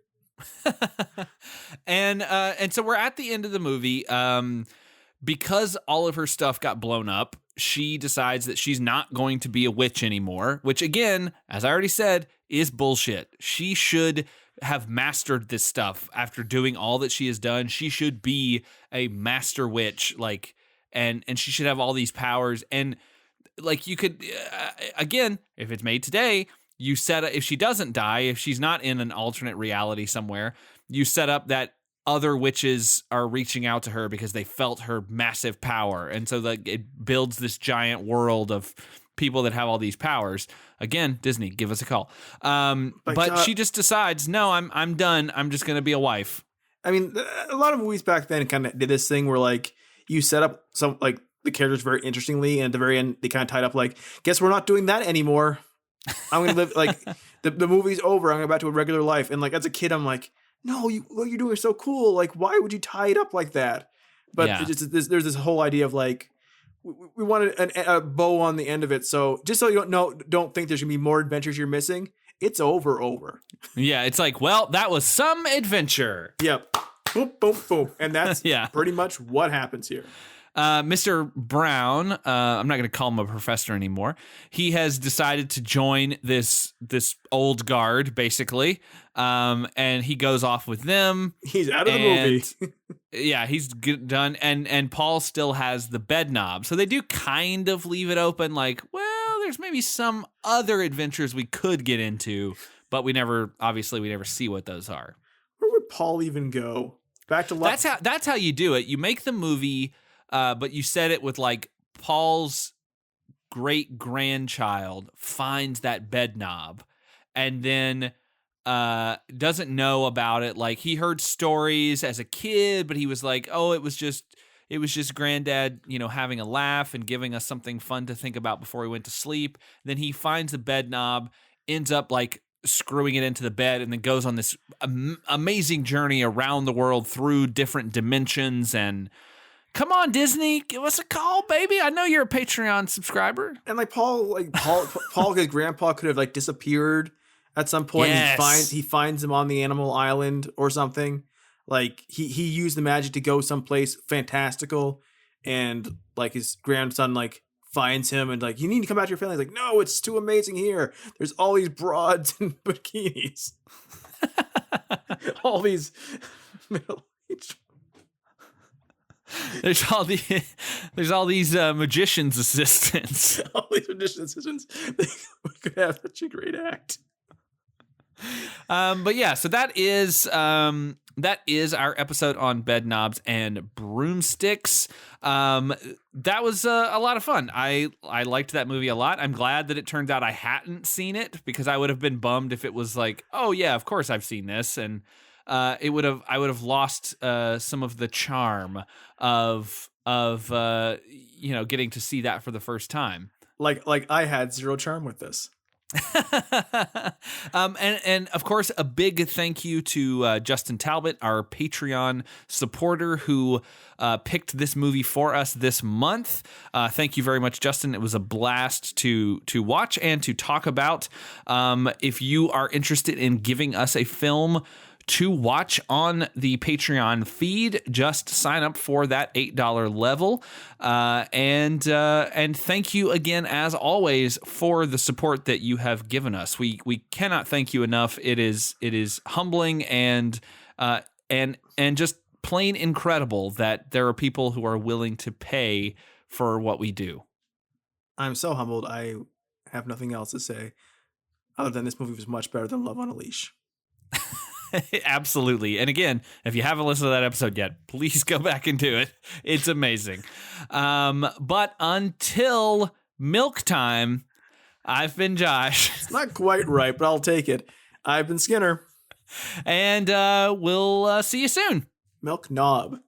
And so we're at the end of the movie. Because all of her stuff got blown up, she decides that she's not going to be a witch anymore, which again, as I already said, is bullshit. She should have mastered this stuff after doing all that she has done. She should be a master witch, like, and she should have all these powers. And like, you could, again, if it's made today, you set up, if she doesn't die, if she's not in an alternate reality somewhere, you set up that other witches are reaching out to her because they felt her massive power. And so like it builds this giant world of people that have all these powers. Again, Disney, give us a call. But she just decides, no, I'm done. I'm just going to be a wife. I mean, a lot of movies back then kind of did this thing where like you set up some like the characters very interestingly, and at the very end they kind of tied up like, guess we're not doing that anymore. I'm going to live like the movie's over. I'm going back to a regular life. And like as a kid, I'm like, no, what you're doing is so cool. Like, why would you tie it up like that? But yeah. There's this whole idea of like, we wanted a bow on the end of it. So just so you don't think there's gonna be more adventures you're missing. It's over. Yeah, it's like, well, that was some adventure. Yep. Boom, boom, boom. And that's pretty much what happens here. Mr. Brown, I'm not going to call him a professor anymore. He has decided to join this old guard, basically, and he goes off with them. He's out of the movie. Yeah, he's done. And Paul still has the Bedknob, so they do kind of leave it open, like, well, there's maybe some other adventures we could get into, but we never see what those are. Where would Paul even go? Back to life. That's how you do it. You make the movie. But you said it with like Paul's great grandchild finds that Bedknob and then doesn't know about it. Like he heard stories as a kid, but he was like, oh, it was just granddad, having a laugh and giving us something fun to think about before he went to sleep. Then he finds the Bedknob, ends up like screwing it into the bed, and then goes on this amazing journey around the world through different dimensions. And come on, Disney, give us a call, baby. I know you're a Patreon subscriber. And like Paul, his grandpa could have like disappeared at some point. Yes. He finds him on the animal island or something. Like he used the magic to go someplace fantastical, and like his grandson like finds him and like, you need to come back to your family. He's like, no, it's too amazing here. There's all these broads in bikinis. All these middle-aged. There's all these magician's assistants. All these magician's assistants. We could have such a great act. But yeah, so that is that is our episode on Bedknobs and Broomsticks. That was a lot of fun. I liked that movie a lot. I'm glad that it turns out I hadn't seen it, because I would have been bummed if it was like, oh yeah, of course I've seen this, and I would have lost some of the charm of getting to see that for the first time. Like I had zero charm with this. And of course, a big thank you to Justin Talbot, our Patreon supporter, who picked this movie for us this month. Thank you very much, Justin. It was a blast to watch and to talk about. If you are interested in giving us a film to watch on the Patreon feed, just sign up for that $8 level. And thank you again, as always, for the support that you have given us. We cannot thank you enough. It is humbling and just plain incredible that there are people who are willing to pay for what we do. I'm so humbled. I have nothing else to say other than this movie was much better than Love on a Leash. Absolutely. And again, if you haven't listened to that episode yet, please go back and do it. It's amazing. But until milk time, I've been Josh. It's not quite right, but I'll take it. I've been Skinner. And we'll see you soon. Milk knob.